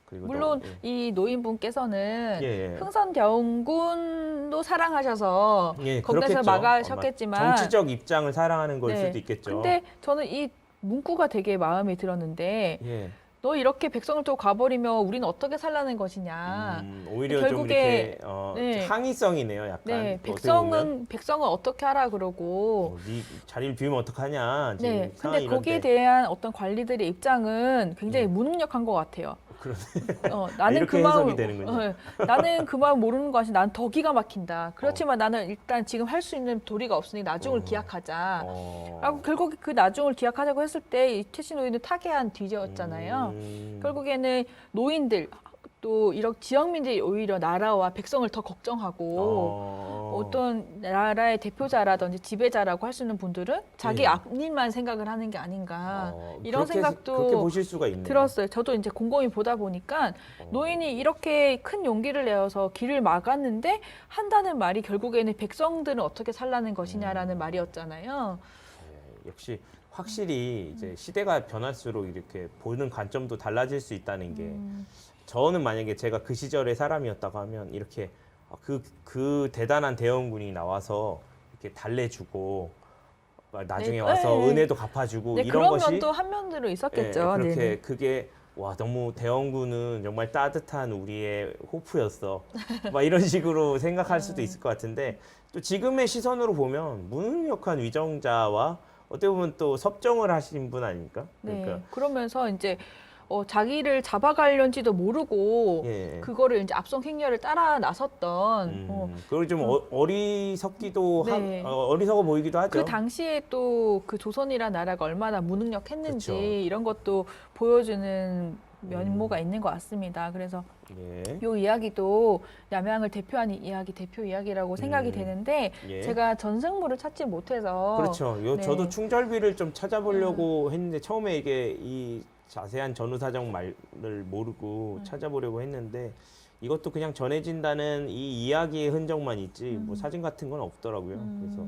그리고 물론 이 노인분께서는 예. 흥선대원군도 사랑하셔서 예, 거기서 그렇겠죠. 막으셨겠지만 정치적 입장을 사랑하는 걸 네. 수도 있겠죠. 근데 저는 이 문구가 되게 마음에 들었는데 예. 너 이렇게 백성을 두고 가버리면 우리는 어떻게 살라는 것이냐. 오히려 좀 결국에 이렇게 네. 항의성이네요. 약간 네, 어떻게 보면. 백성은 어떻게 하라 그러고. 네 자리를 비우면 어떡하냐. 지금 네, 근데 상황이 거기에 이런데. 대한 어떤 관리들의 입장은 굉장히 무능력한 것 같아요. 나는 이렇게 그 마음, 해석이 되는군요. 나는 그 마음 모르는 것이 난 더 기가 막힌다. 그렇지만 나는 일단 지금 할 수 있는 도리가 없으니 나중을 기약하자. 라고 결국에 그 나중을 기약하자고 했을 때 이 퇴치 노인은 타계한 뒤졌잖아요. 결국에는 노인들 또 이런 지역민들이 오히려 나라와 백성을 더 걱정하고 어떤 나라의 대표자라든지 지배자라고 할 수 있는 분들은 자기 앞일만 생각을 하는 게 아닌가 이런 생각도 그렇게 보실 수가 있네요. 들었어요. 저도 이제 곰곰이 보다 보니까 노인이 이렇게 큰 용기를 내어서 길을 막았는데 한다는 말이 결국에는 백성들은 어떻게 살라는 것이냐라는 말이었잖아요. 역시 확실히 이제 시대가 변할수록 이렇게 보는 관점도 달라질 수 있다는 게 저는 만약에 제가 그 시절의 사람이었다고 하면 이렇게 그 대단한 대원군이 나와서 이렇게 달래주고 나중에 와서 은혜도 갚아주고 이런 그런 것이 면도 한 면으로 있었겠죠. 그렇게 네네. 그게 와 너무 대원군은 정말 따뜻한 우리의 호프였어. 막 이런 식으로 생각할 수도 있을 것 같은데 또 지금의 시선으로 보면 무능력한 위정자와 어떻게 보면 또 섭정을 하신 분 아닙니까? 네. 그러면서 이제 자기를 잡아가려는지도 모르고 그거를 이제 앞선 행렬을 따라 나섰던 그걸 좀 어리석기도 어리석어 보이기도 하죠. 그 당시에 또 그 조선이라는 나라가 얼마나 무능력했는지 그쵸. 이런 것도 보여주는 면모가 있는 것 같습니다. 그래서 이 이야기도 남양을 대표하는 이야기, 대표 이야기라고 생각이 되는데 제가 전승물을 찾지 못해서 그렇죠. 저도 충절비를 좀 찾아보려고 했는데 처음에 이게 이 자세한 전후 사정 말을 모르고 찾아보려고 했는데 이것도 그냥 전해진다는 이 이야기의 흔적만 있지 뭐 사진 같은 건 없더라고요. 그래서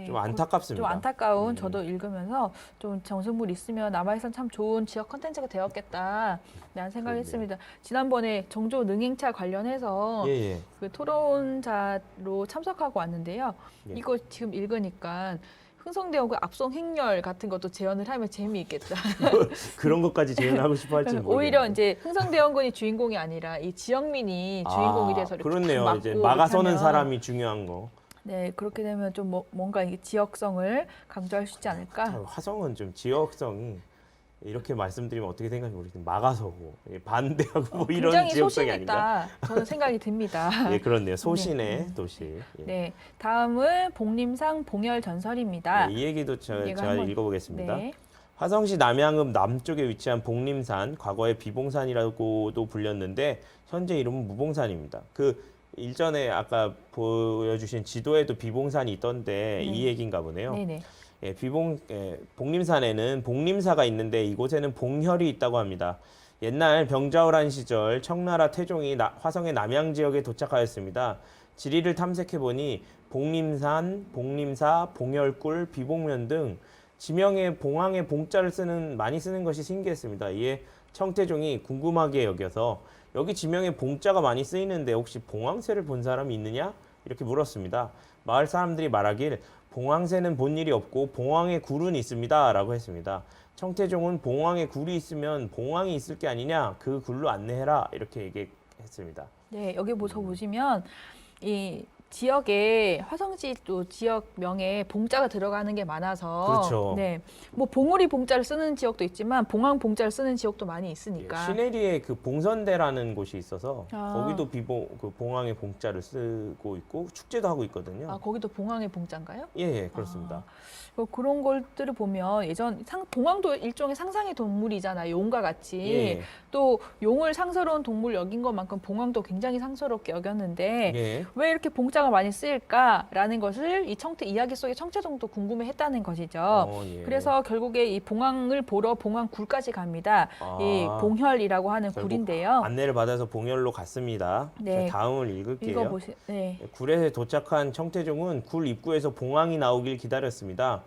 좀 안타깝습니다. 좀 안타까운 저도 읽으면서 좀 정승물 있으면 남아있으면 참 좋은 지역 컨텐츠가 되었겠다라는 생각을 했습니다. 지난번에 정조 능행차 관련해서 그 토론자로 참석하고 왔는데요. 이거 지금 읽으니까 흥성대원군 압송 행렬 같은 것도 재현을 하면 재미있겠다. 그런 것까지 재현하고 싶어 할지는 모르겠네요. 오히려 이제 흥성대원군이 주인공이 아니라 이 지역민이 주인공이 돼서 이렇게 그렇네요. 막고 이제 막아서는 하면. 사람이 중요한 거. 네, 그렇게 되면 좀 뭔가 이게 지역성을 강조할 수 있지 않을까? 화성은 좀 지역성이 이렇게 말씀드리면 어떻게 생각하는지 모르겠는데 막아서고 반대하고 뭐 이런 굉장히 지역성이 소신 아닌가? 있다. 저는 생각이 듭니다. 그렇네요. 소신의 도시. 네, 다음은 복림상 봉열 전설입니다. 이 얘기도 제가 읽어보겠습니다. 네. 화성시 남양읍 남쪽에 위치한 복림산, 과거에 비봉산이라고도 불렸는데 현재 이름은 무봉산입니다. 그 일전에 아까 보여주신 지도에도 비봉산이 있던데 이 얘기인가 보네요. 네네. 복림산에는 복림사가 있는데 이곳에는 봉혈이 있다고 합니다. 옛날 병자호란 시절 청나라 태종이 화성의 남양 지역에 도착하였습니다. 지리를 탐색해보니 복림산, 복림사, 봉혈굴, 비봉면 등 지명에 봉황의 봉자를 많이 쓰는 것이 신기했습니다. 이에 청태종이 궁금하게 여겨서 여기 지명에 봉자가 많이 쓰이는데 혹시 봉황새를 본 사람이 있느냐? 이렇게 물었습니다. 마을 사람들이 말하길 봉황새는 본 일이 없고 봉황의 굴은 있습니다. 라고 했습니다. 청태종은 봉황의 굴이 있으면 봉황이 있을 게 아니냐? 그 굴로 안내해라. 이렇게 얘기했습니다. 네, 여기 보시면 이 지역에 화성시 또 지역명에 봉자가 들어가는 게 많아서 그렇죠. 네, 뭐 봉우리 봉자를 쓰는 지역도 있지만 봉황 봉자를 쓰는 지역도 많이 있으니까. 시내리에 그 봉선대라는 곳이 있어서 거기도 그 봉황의 봉자를 쓰고 있고 축제도 하고 있거든요. 거기도 봉황의 봉자인가요? 예, 그렇습니다. 그런 것들을 보면 예전 봉황도 일종의 상상의 동물이잖아요. 용과 같이. 또 용을 상스러운 동물 여긴 것만큼 봉황도 굉장히 상스럽게 여겼는데 왜 이렇게 봉자가 많이 쓰일까라는 것을 이 이야기 속의 청태종도 궁금해했다는 것이죠. 그래서 결국에 이 봉황을 보러 봉황굴까지 갑니다. 이 봉혈이라고 하는 굴인데요. 안내를 받아서 봉혈로 갔습니다. 네. 다음을 읽을게요. 굴에 도착한 청태종은 굴 입구에서 봉황이 나오길 기다렸습니다.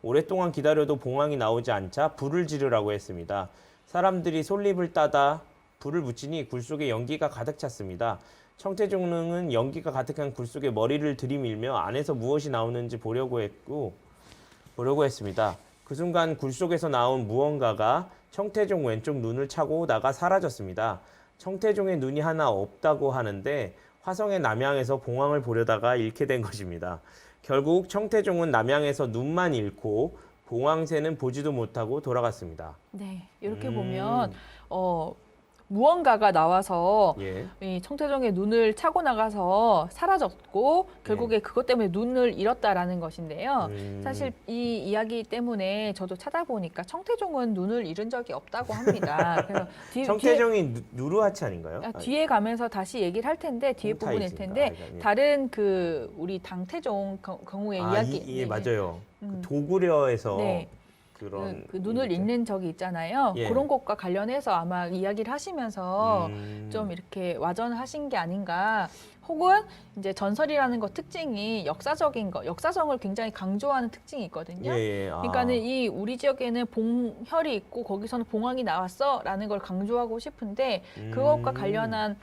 오랫동안 기다려도 봉황이 나오지 않자 불을 지르라고 했습니다. 사람들이 솔잎을 따다 불을 붙이니 굴 속에 연기가 가득 찼습니다. 청태종은 연기가 가득한 굴 속에 머리를 들이밀며 안에서 무엇이 나오는지 보려고 했습니다. 그 순간 굴 속에서 나온 무언가가 청태종 왼쪽 눈을 차고 나가 사라졌습니다. 청태종의 눈이 하나 없다고 하는데 화성의 남양에서 봉황을 보려다가 잃게 된 것입니다. 결국 청태종은 남양에서 눈만 잃고 봉황새는 보지도 못하고 돌아갔습니다. 네, 이렇게 보면 무언가가 나와서 예. 이 청태종의 눈을 차고 나가서 사라졌고 결국에 그것 때문에 눈을 잃었다라는 것인데요. 사실 이 이야기 때문에 저도 찾아보니까 청태종은 눈을 잃은 적이 없다고 합니다. 그래서 청태종이 누르하치 아닌가요? 뒤에 가면서 다시 얘기를 할 텐데 뒤에 부분일 텐데 다른 그 우리 당태종 경우의 이야기. 예, 맞아요. 그 도구려에서 네. 그런 그 눈을 잃는 적이 있잖아요. 예. 그런 것과 관련해서 아마 이야기를 하시면서 좀 이렇게 와전하신 게 아닌가. 혹은 이제 전설이라는 것 특징이 역사적인 거, 역사성을 굉장히 강조하는 특징이 있거든요. 예. 그러니까는 이 우리 지역에는 봉혈이 있고 거기서는 봉황이 나왔어라는 걸 강조하고 싶은데 그것과 관련한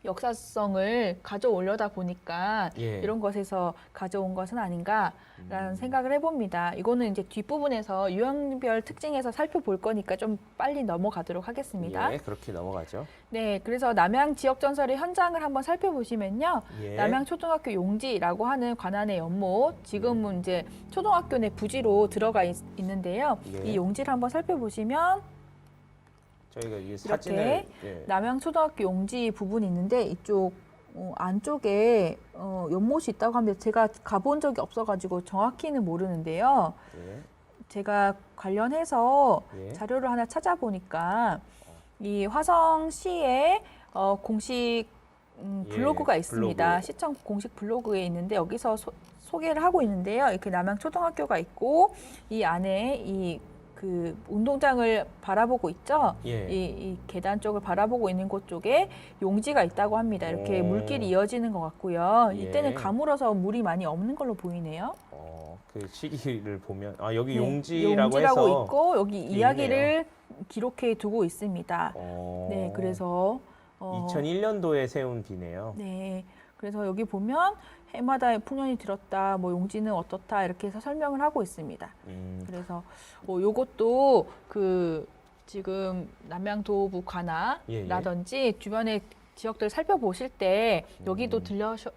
역사성을 가져오려다 보니까 예. 이런 것에서 가져온 것은 아닌가라는 생각을 해봅니다. 이거는 이제 뒷부분에서 유형별 특징에서 살펴볼 거니까 좀 빨리 넘어가도록 하겠습니다. 예, 그렇게 넘어가죠. 네, 그래서 남양 지역 전설의 현장을 한번 살펴보시면요. 예. 남양 초등학교 용지라고 하는 관안의 연못, 지금은 이제 초등학교 내 부지로 들어가 있는데요. 예. 이 용지를 한번 살펴보시면 저희가 이 이렇게 사진을 남양초등학교 용지 부분이 있는데 이쪽 안쪽에 연못이 있다고 합니다. 제가 가본 적이 없어가지고 정확히는 모르는데요. 예. 제가 관련해서 예. 자료를 하나 찾아보니까 이 화성시에 공식 블로그가 있습니다. 블로그. 시청 공식 블로그에 있는데 여기서 소개를 하고 있는데요. 이렇게 남양초등학교가 있고 이 안에 그 운동장을 바라보고 있죠. 예. 이 계단 쪽을 바라보고 있는 곳 쪽에 용지가 있다고 합니다. 이렇게 물길이 이어지는 것 같고요. 예. 이때는 가물어서 물이 많이 없는 걸로 보이네요. 그 시기를 보면 여기 네, 용지라고 용지라고 해서 있고 여기 이야기를 기록해 두고 있습니다. 네, 그래서 2001년도에 세운 비네요. 네, 그래서 여기 보면 해마다 풍년이 들었다, 뭐 용지는 어떻다 이렇게 해서 설명을 하고 있습니다. 그래서 요것도 그 지금 남양도부 관아라든지 주변의 지역들 살펴보실 때 여기도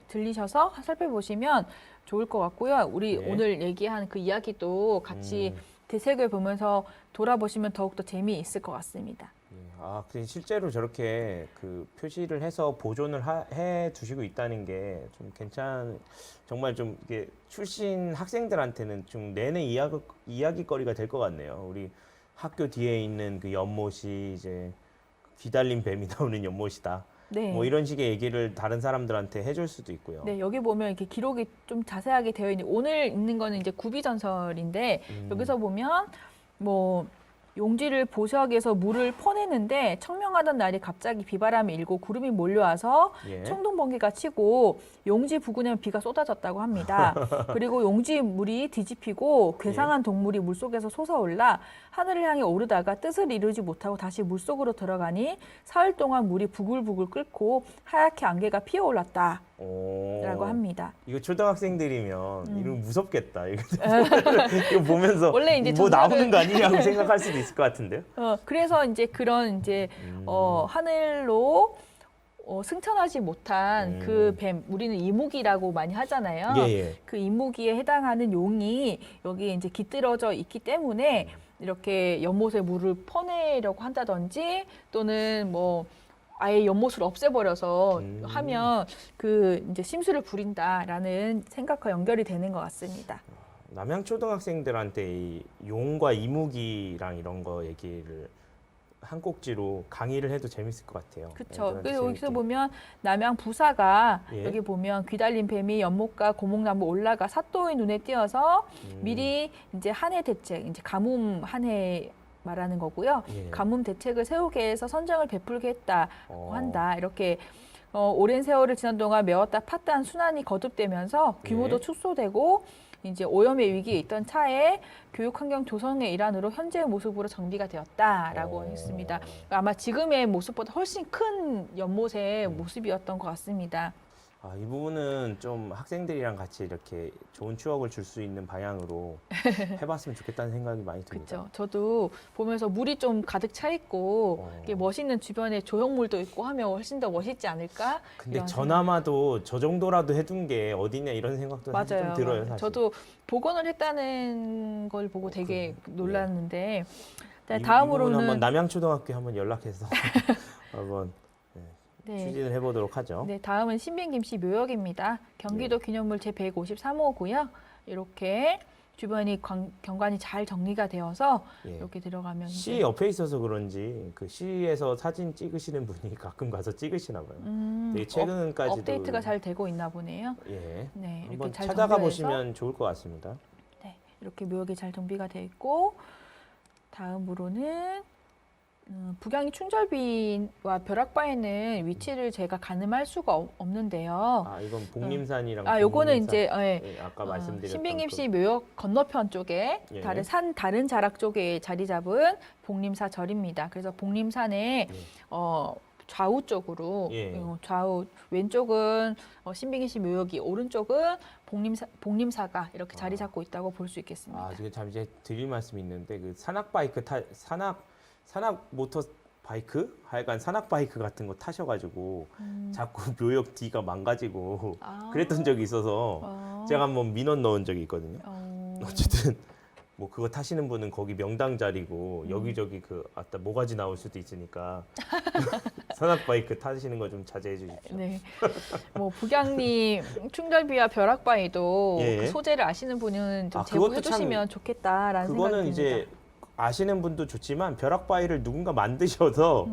들리셔서 살펴보시면 좋을 것 같고요. 우리 오늘 얘기한 그 이야기도 같이 되새겨 보면서 돌아보시면 더욱더 재미있을 것 같습니다. 근데 실제로 저렇게 그 표시를 해서 보존을 해 두시고 있다는 게 좀 정말 좀 이게 출신 학생들한테는 좀 내내 이야기거리가 될 것 같네요. 우리 학교 뒤에 있는 그 연못이 이제 귀달린 뱀이 나오는 연못이다. 네. 뭐 이런 식의 얘기를 다른 사람들한테 해줄 수도 있고요. 네, 여기 보면 이렇게 기록이 좀 자세하게 되어 있는 오늘 있는 거는 이제 구비전설인데 여기서 보면 뭐 용지를 보수하기위해서 물을 퍼내는데 청명하던 날이 갑자기 비바람이 일고 구름이 몰려와서 천둥 번개가 치고 용지 부근에 비가 쏟아졌다고 합니다. 그리고 용지 물이 뒤집히고 괴상한 동물이 물속에서 솟아올라 하늘을 향해 오르다가 뜻을 이루지 못하고 다시 물속으로 들어가니 사흘 동안 물이 부글부글 끓고 하얗게 안개가 피어올랐다. 라고 합니다. 이거 초등학생들이면 이거 무섭겠다. 이거 보면서 원래 이제 뭐 나오는 거 아니냐고 생각할 수도 있을 것 같은데요. 그래서 이제 그런 이제 하늘로 승천하지 못한 그 뱀, 우리는 이무기라고 많이 하잖아요. 그 이무기에 해당하는 용이 여기 이제 깃들어져 있기 때문에 이렇게 연못에 물을 퍼내려고 한다든지 또는 뭐 아예 연못을 없애버려서 하면 그 이제 심술을 부린다라는 생각과 연결이 되는 것 같습니다. 남양 초등학생들한테 이 용과 이무기랑 이런 거 얘기를 한 꼭지로 강의를 해도 재밌을 것 같아요. 그렇죠. 그리고 여기서 보면 남양 부사가 여기 보면 귀달린 뱀이 연못과 고목나무 올라가 사또의 눈에 띄어서 미리 이제 한 해 대책, 이제 가뭄 한 해 말하는 거고요. 가뭄 대책을 세우게 해서 선정을 베풀게 했다고 한다. 이렇게 오랜 세월을 지난 동안 메웠다 팠다는 순환이 거듭되면서 규모도 축소되고 이제 오염의 위기에 있던 차에 교육환경 조성의 일환으로 현재의 모습으로 정비가 되었다라고 했습니다. 아마 지금의 모습보다 훨씬 큰 연못의 모습이었던 것 같습니다. 이 부분은 좀 학생들이랑 같이 이렇게 좋은 추억을 줄 수 있는 방향으로 해봤으면 좋겠다는 생각이 많이 듭니다. 그렇죠. 저도 보면서 물이 좀 가득 차 있고 이게 멋있는 주변에 조형물도 있고 하면 훨씬 더 멋있지 않을까? 근데 저나마도 저 정도라도 해둔 게 어디냐 이런 생각도 사실 좀 들어요. 사실. 저도 복원을 했다는 걸 보고 되게 놀랐는데 네, 이분은 다음으로는 한번 남양초등학교에 한번 연락해서 한번 네. 추진을 해보도록 하죠. 네, 다음은 신빈김씨 묘역입니다. 경기도 기념물 제153호고요. 이렇게 주변이 경관이 잘 정리가 되어서 이렇게 들어가면 시 옆에 있어서 그런지 그 시에서 사진 찍으시는 분이 가끔 가서 찍으시나 봐요. 되게 최근까지도 업데이트가 잘 되고 있나 보네요. 예, 네, 이렇게 한번 잘 찾아가 정비해서, 보시면 좋을 것 같습니다. 네, 이렇게 묘역이 잘 정비가 되어 있고 다음으로는 북양이 충절비와 벼락바에는 위치를 제가 가늠할 수가 없는데요. 아, 이건 복림산이랑 요거는 복림산. 이제 예, 아까 말씀드렸던 신빈김씨 묘역 건너편 쪽에 예. 다른 자락 쪽에 자리 잡은 복림사 절입니다. 그래서 복림산의 좌우 쪽으로 좌우 왼쪽은 신빈김씨 묘역이, 오른쪽은 복림사가 이렇게 자리 잡고 있다고 볼 수 있겠습니다. 아, 지금 잠시 드릴 말씀이 있는데 그 산악 모터 바이크? 하여간 산악 바이크 같은 거 타셔가지고 자꾸 묘역 뒤가 망가지고 그랬던 적이 있어서 제가 한번 민원 넣은 적이 있거든요. 어쨌든 뭐 그거 타시는 분은 거기 명당 자리고 여기저기 모가지 나올 수도 있으니까 산악 바이크 타시는 거 좀 자제해 주십시오. 네. 뭐 북양리 충절비와 벼락바위도 그 소재를 아시는 분은 좀 제보해 주시면 좋겠다라는 생각이 그거는 듭니다. 이제 아시는 분도 좋지만 벼락바위를 누군가 만드셔서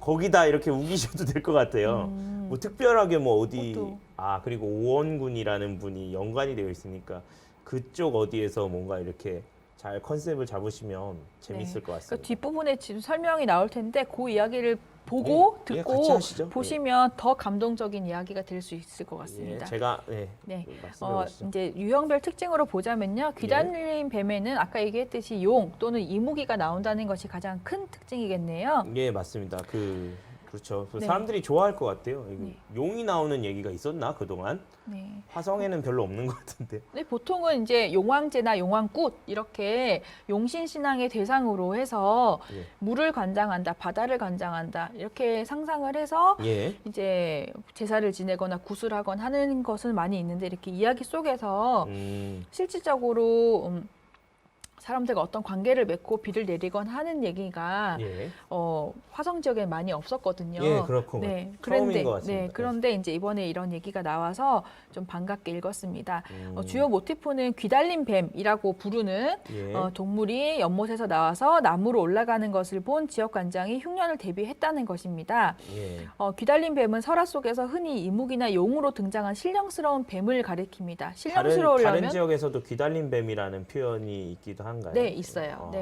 거기다 이렇게 우기셔도 될 것 같아요. 뭐 특별하게 뭐 어디 그것도. 그리고 오원군이라는 분이 연관이 되어 있으니까 그쪽 어디에서 뭔가 이렇게 잘 컨셉을 잡으시면 재밌을 것 같습니다. 그 뒷부분에 지금 설명이 나올 텐데 그 이야기를 보고 듣고 같이 하시죠. 보시면 더 감동적인 이야기가 될 수 있을 것 같습니다. 제가 이제 유형별 특징으로 보자면요. 귀달린 뱀에는 아까 얘기했듯이 용 또는 이무기가 나온다는 것이 가장 큰 특징이겠네요. 예, 맞습니다. 그렇죠. 사람들이 좋아할 것 같아요. 용이 나오는 얘기가 있었나 그동안? 화성에는 별로 없는 것 같은데. 네, 보통은 이제 용왕제나 용왕굿 이렇게 용신 신앙의 대상으로 해서 물을 관장한다, 바다를 관장한다 이렇게 상상을 해서 이제 제사를 지내거나 굿을 하거나 하는 것은 많이 있는데 이렇게 이야기 속에서 실질적으로 사람들과 어떤 관계를 맺고 비를 내리건 하는 얘기가 화성 지역에 많이 없었거든요. 그렇고 그런데 그런데 이제 이번에 이런 얘기가 나와서 좀 반갑게 읽었습니다. 주요 모티프는 귀달린 뱀이라고 부르는 동물이 연못에서 나와서 나무로 올라가는 것을 본 지역 관장이 흉년을 대비했다는 것입니다. 귀달린 뱀은 설화 속에서 흔히 이묵이나 용으로 등장한 신령스러운 뱀을 가리킵니다. 신령스러우려면 다른 지역에서도 귀달린 뱀이라는 표현이 있기도 한가요? 네, 있어요.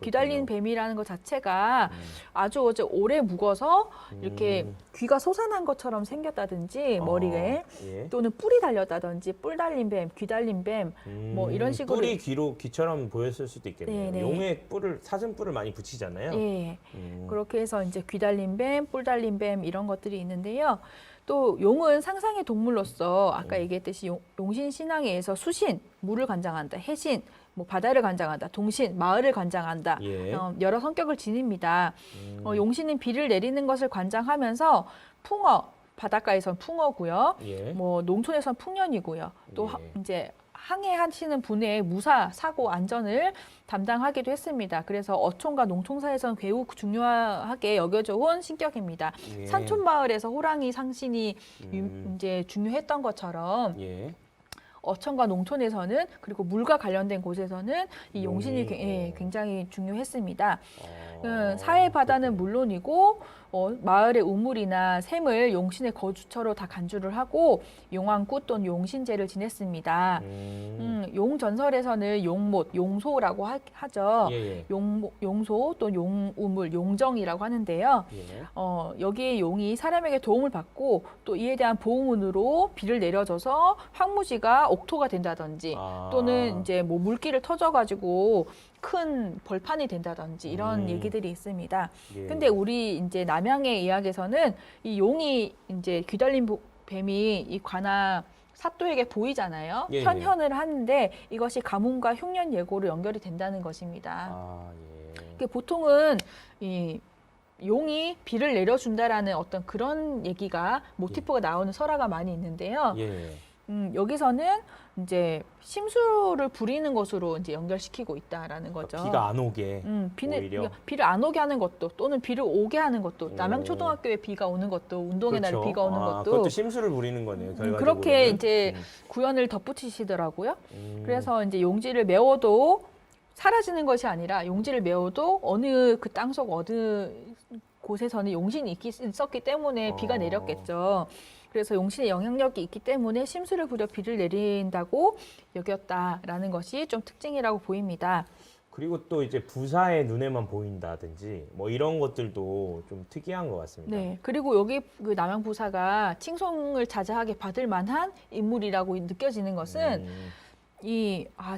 귀달린 뱀이라는 것 자체가 아주 오래 묵어서 이렇게 귀가 솟아난 것처럼 생겼다든지 머리에 또는 뿔이 달렸다든지 뿔 달린 뱀, 귀 달린 뱀 뭐 이런 식으로 뿔이 귀처럼 보였을 수도 있겠네요. 용의 사슴 뿔을 많이 붙이잖아요. 그렇게 해서 이제 귀 달린 뱀, 뿔 달린 뱀 이런 것들이 있는데요. 또 용은 상상의 동물로서 아까 얘기했듯이 용신 신앙에 의해서 수신, 물을 관장한다, 해신, 뭐 바다를 관장한다, 동신, 마을을 관장한다. 여러 성격을 지닙니다. 용신은 비를 내리는 것을 관장하면서 풍어, 바닷가에선 풍어고요. 뭐 농촌에선 풍년이고요. 또 이제 항해하시는 분의 무사, 사고, 안전을 담당하기도 했습니다. 그래서 어촌과 농촌사에서는 매우 중요하게 여겨져 온 신격입니다. 산촌 마을에서 호랑이 상신이 이제 중요했던 것처럼 어촌과 농촌에서는 그리고 물과 관련된 곳에서는 이 용신이 굉장히 중요했습니다. 사해 바다는 물론이고 마을의 우물이나 샘을 용신의 거주처로 다 간주를 하고 용왕굿 또는 용신제를 지냈습니다. 용 전설에서는 용못, 용소라고 하죠. 용소 또 용우물, 용정이라고 하는데요. 여기에 용이 사람에게 도움을 받고 또 이에 대한 보응으로 비를 내려줘서 황무지가 옥토가 된다든지 또는 이제 뭐 물길을 터져가지고 큰 벌판이 된다든지 이런 얘기들이 있습니다. 근데 우리 이제 남양의 이야기에서는 이 용이 이제 귀달린 뱀이 이 관아 사또에게 보이잖아요. 현현을 하는데 이것이 가뭄과 흉년 예고로 연결이 된다는 것입니다. 보통은 이 용이 비를 내려준다라는 어떤 그런 얘기가 모티프가 나오는 설화가 많이 있는데요. 여기서는 이제 심술을 부리는 것으로 이제 연결시키고 있다라는 거죠. 비가 안 오게. 오히려. 비를 안 오게 하는 것도 또는 비를 오게 하는 것도 남양초등학교에 비가 오는 것도 운동의 그렇죠. 날 비가 오는 것도 그것도 심술을 부리는 거네요. 결과적으로는. 그렇게 이제 구현을 덧붙이시더라고요. 그래서 이제 용지를 메워도 사라지는 것이 아니라 용지를 메워도 어느 그 땅속 어느 곳에서는 용신이 있었기 때문에 비가 내렸겠죠. 그래서 용신의 영향력이 있기 때문에 심술을 부려 비를 내린다고 여겼다라는 것이 좀 특징이라고 보입니다. 그리고 또 이제 부사의 눈에만 보인다든지 뭐 이런 것들도 좀 특이한 것 같습니다. 네. 그리고 여기 그 남양부사가 칭송을 자자하게 받을 만한 인물이라고 느껴지는 것은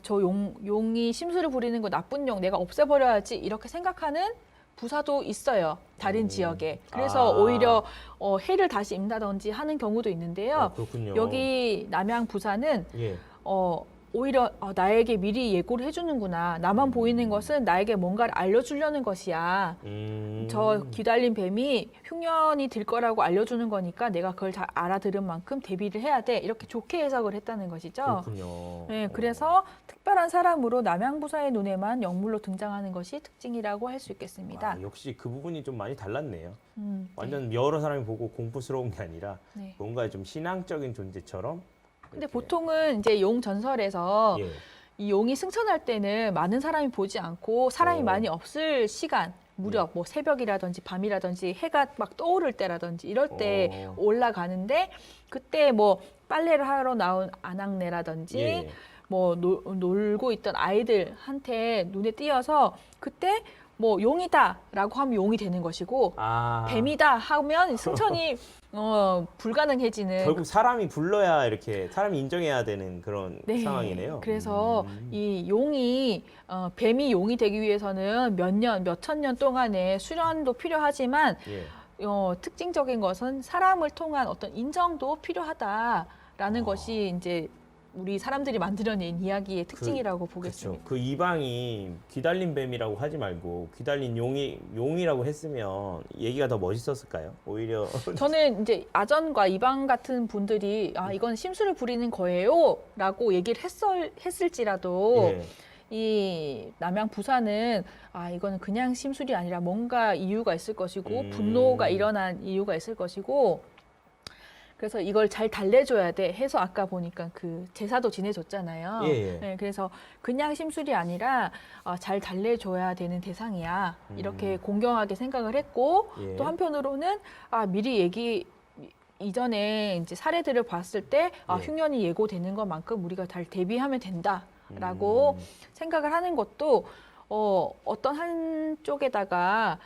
저 용이 심술을 부리는 거 나쁜 용 내가 없애버려야지 이렇게 생각하는 부사도 있어요. 다른 지역에. 그래서 오히려 해를 다시 입는다든지 하는 경우도 있는데요. 그렇군요. 여기 남양 부사는 오히려 나에게 미리 예고를 해주는구나. 나만 보이는 것은 나에게 뭔가를 알려주려는 것이야. 저 귀달린 뱀이 흉년이 들 거라고 알려주는 거니까 내가 그걸 다 알아들은 만큼 대비를 해야 돼. 이렇게 좋게 해석을 했다는 것이죠. 그렇군요. 네, 그래서 특별한 사람으로 남양부사의 눈에만 영물로 등장하는 것이 특징이라고 할 수 있겠습니다. 역시 그 부분이 좀 많이 달랐네요. 완전 네. 여러 사람이 보고 공포스러운 게 아니라 네. 뭔가 좀 신앙적인 존재처럼. 근데 이렇게. 보통은 이제 용 전설에서 이 용이 승천할 때는 많은 사람이 보지 않고 사람이 많이 없을 시간, 무렵, 뭐 새벽이라든지 밤이라든지 해가 막 떠오를 때라든지 이럴 때 올라가는데 그때 뭐 빨래를 하러 나온 아낙네라든지 뭐 놀고 있던 아이들한테 눈에 띄어서 그때 뭐 용이다라고 하면 용이 되는 것이고 뱀이다 하면 승천이 불가능해지는 결국 사람이 불러야 이렇게 사람이 인정해야 되는 그런 상황이네요. 그래서 이 용이 뱀이 용이 되기 위해서는 몇천 년 동안의 수련도 필요하지만 특징적인 것은 사람을 통한 어떤 인정도 필요하다라는 것이 이제 우리 사람들이 만들어낸 이야기의 특징이라고 보겠습니다. 그 이방이 귀달린 뱀이라고 하지 말고 귀달린 용이라고 했으면 얘기가 더 멋있었을까요? 오히려 저는 이제 아전과 이방 같은 분들이 이건 심술을 부리는 거예요라고 얘기를 했을지라도 이 남양 부사는 이거는 그냥 심술이 아니라 뭔가 이유가 있을 것이고 분노가 일어난 이유가 있을 것이고 그래서 이걸 잘 달래줘야 돼 해서 아까 보니까 그 제사도 지내줬잖아요. 네, 그래서 그냥 심술이 아니라 잘 달래줘야 되는 대상이야. 이렇게 공경하게 생각을 했고 또 한편으로는 미리 이전에 이제 사례들을 봤을 때 흉년이 예고되는 것만큼 우리가 잘 대비하면 된다라고 생각을 하는 것도 어떤 한쪽에다가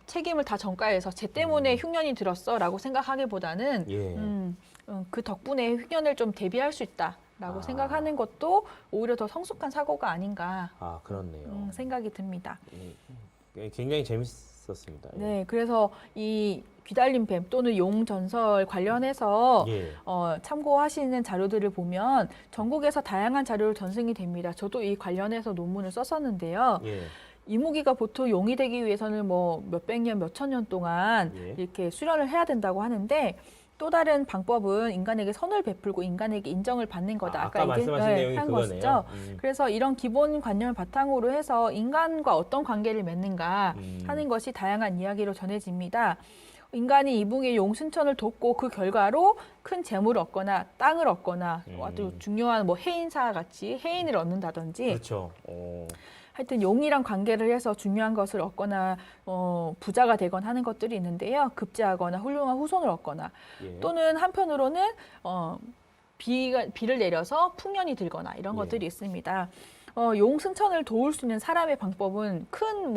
책임을 다 전가해서 쟤 때문에 흉년이 들었어라고 생각하기보다는 그 덕분에 흉년을 좀 대비할 수 있다라고 생각하는 것도 오히려 더 성숙한 사고가 아닌가 그렇네요. 생각이 듭니다. 굉장히 재밌었습니다. 네, 그래서 이 귀달린 뱀 또는 용 전설 관련해서 참고하시는 자료들을 보면 전국에서 다양한 자료로 전승이 됩니다. 저도 이 관련해서 논문을 썼었는데요. 이무기가 보통 용이 되기 위해서는 뭐 몇백 년, 몇천 년 동안 이렇게 수련을 해야 된다고 하는데 또 다른 방법은 인간에게 선을 베풀고 인간에게 인정을 받는 거다. 아까 말씀하신 내용이 한 그거네요. 것이죠. 그래서 이런 기본 관념을 바탕으로 해서 인간과 어떤 관계를 맺는가 하는 것이 다양한 이야기로 전해집니다. 인간이 이붕의 용순천을 돕고 그 결과로 큰 재물을 얻거나 땅을 얻거나 아주 중요한 뭐 해인사 같이 해인을 얻는다든지 그렇죠. 하여튼 용이랑 관계를 해서 중요한 것을 얻거나 부자가 되거나 하는 것들이 있는데요. 급제하거나 훌륭한 후손을 얻거나 또는 한편으로는 비를 내려서 풍년이 들거나 이런 것들이 있습니다. 용 승천을 도울 수 있는 사람의 방법은 큰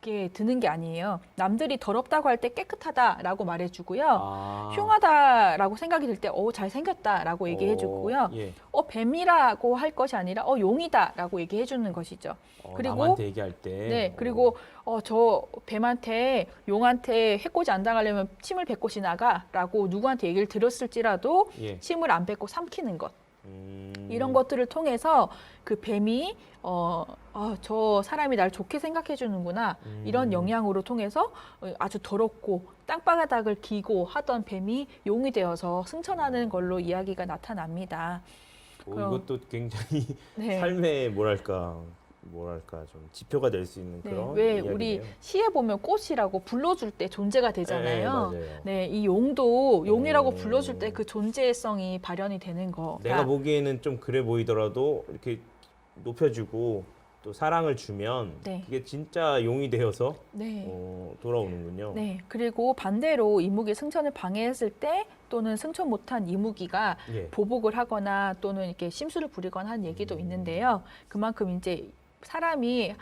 게 드는 게 아니에요. 남들이 더럽다고 할 때 깨끗하다라고 말해주고요. 흉하다라고 생각이 들 때 잘생겼다라고 얘기해주고요. 뱀이라고 할 것이 아니라 용이다라고 얘기해주는 것이죠. 그리고 남한테 얘기할 때. 그리고 저 뱀한테 용한테 해코지 안 당하려면 침을 뱉고 지나가라고 누구한테 얘기를 들었을지라도 침을 안 뱉고 삼키는 것. 이런 것들을 통해서 그 뱀이 저 사람이 날 좋게 생각해 주는구나 이런 영향으로 통해서 아주 더럽고 땅바닥을 기고 하던 뱀이 용이 되어서 승천하는 걸로 이야기가 나타납니다. 이것도 굉장히 네. 삶의 뭐랄까 좀 지표가 될 수 있는 네, 그런 왜 이야기네요. 우리 시에 보면 꽃이라고 불러줄 때 존재가 되잖아요. 맞아요. 네, 이 용도 용이라고 불러줄 때 그 존재성이 발현이 되는 거. 내가 보기에는 좀 그래 보이더라도 이렇게 높여주고 또 사랑을 주면 네. 그게 진짜 용이 되어서 네. 돌아오는군요. 네, 그리고 반대로 이무기 승천을 방해했을 때 또는 승천 못한 이무기가 예. 보복을 하거나 또는 이렇게 심술을 부리거나 한 얘기도 있는데요. 그만큼 이제 사람이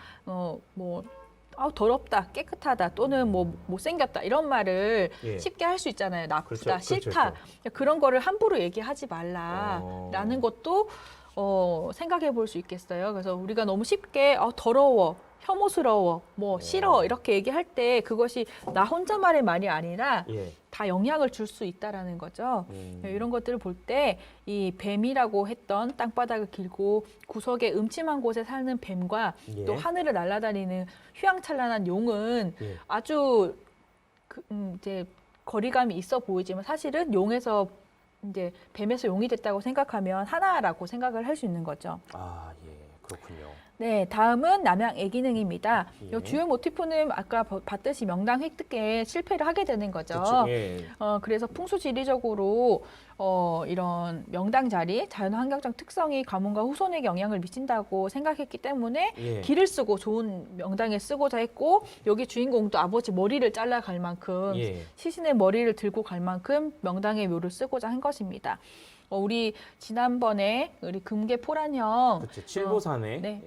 더럽다, 깨끗하다 또는 뭐 못생겼다 이런 말을 예. 쉽게 할 수 있잖아요. 나쁘다, 그렇죠, 싫다. 그렇죠. 그런 거를 함부로 얘기하지 말라라는 것도 생각해 볼 수 있겠어요. 그래서 우리가 너무 쉽게 더러워, 혐오스러워, 싫어 이렇게 얘기할 때 그것이 나 혼자만의 말이 아니라 예. 다 영향을 줄 수 있다라는 거죠. 이런 것들을 볼 때 이 뱀이라고 했던 땅바닥을 길고 구석에 음침한 곳에 사는 뱀과 예. 또 하늘을 날아다니는 휘황찬란한 용은 예. 아주 이제 거리감이 있어 보이지만 사실은 용에서 이제 뱀에서 용이 됐다고 생각하면 하나라고 생각을 할 수 있는 거죠. 아, 예. 그렇군요. 네, 다음은 남양 애기능입니다. 예. 이 주요 모티프는 아까 봤듯이 명당 획득에 실패를 하게 되는 거죠. 그쵸, 예. 그래서 풍수지리적으로 이런 명당 자리, 자연환경적 특성이 가문과 후손에게 영향을 미친다고 생각했기 때문에 예. 길을 쓰고 좋은 명당에 쓰고자 했고 여기 주인공도 아버지 머리를 잘라갈 만큼 예. 시신의 머리를 들고 갈 만큼 명당의 묘를 쓰고자 한 것입니다. 우리 지난번에 우리 금계 포란형 그렇죠. 칠보산에 네,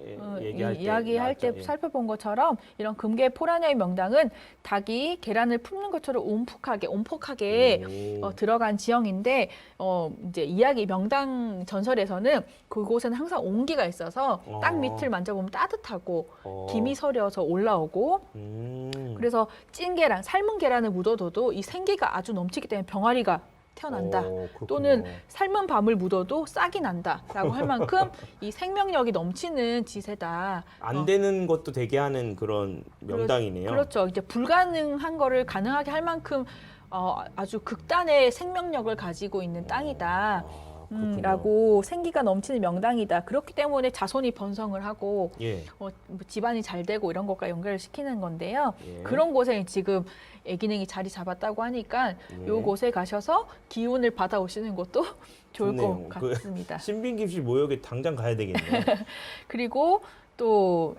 이야기할 때 예. 살펴본 것처럼 이런 금계 포란형의 명당은 닭이 계란을 품는 것처럼 온폭하게 들어간 지형인데 이제 이야기 명당 전설에서는 그곳에는 항상 온기가 있어서 땅 밑을 만져보면 따뜻하고 김이 서려서 올라오고 그래서 찐 계란, 삶은 계란을 묻어둬도 이 생기가 아주 넘치기 때문에 병아리가 태어난다. 또는 삶은 밤을 묻어도 싹이 난다라고 할 만큼 이 생명력이 넘치는 지세다. 안 되는 것도 되게 하는 그런 명당이네요. 그렇죠. 이제 불가능한 거를 가능하게 할 만큼 아주 극단의 생명력을 가지고 있는 땅이다. 라고 생기가 넘치는 명당이다. 그렇기 때문에 자손이 번성을 하고 예. 집안이 잘 되고 이런 것과 연결을 시키는 건데요. 예. 그런 곳에 지금 애기능이 자리 잡았다고 하니까 요곳에 가셔서 기운을 받아오시는 것도 좋을 것 같습니다. 신빈김씨 모욕에 당장 가야 되겠네요. 그리고 또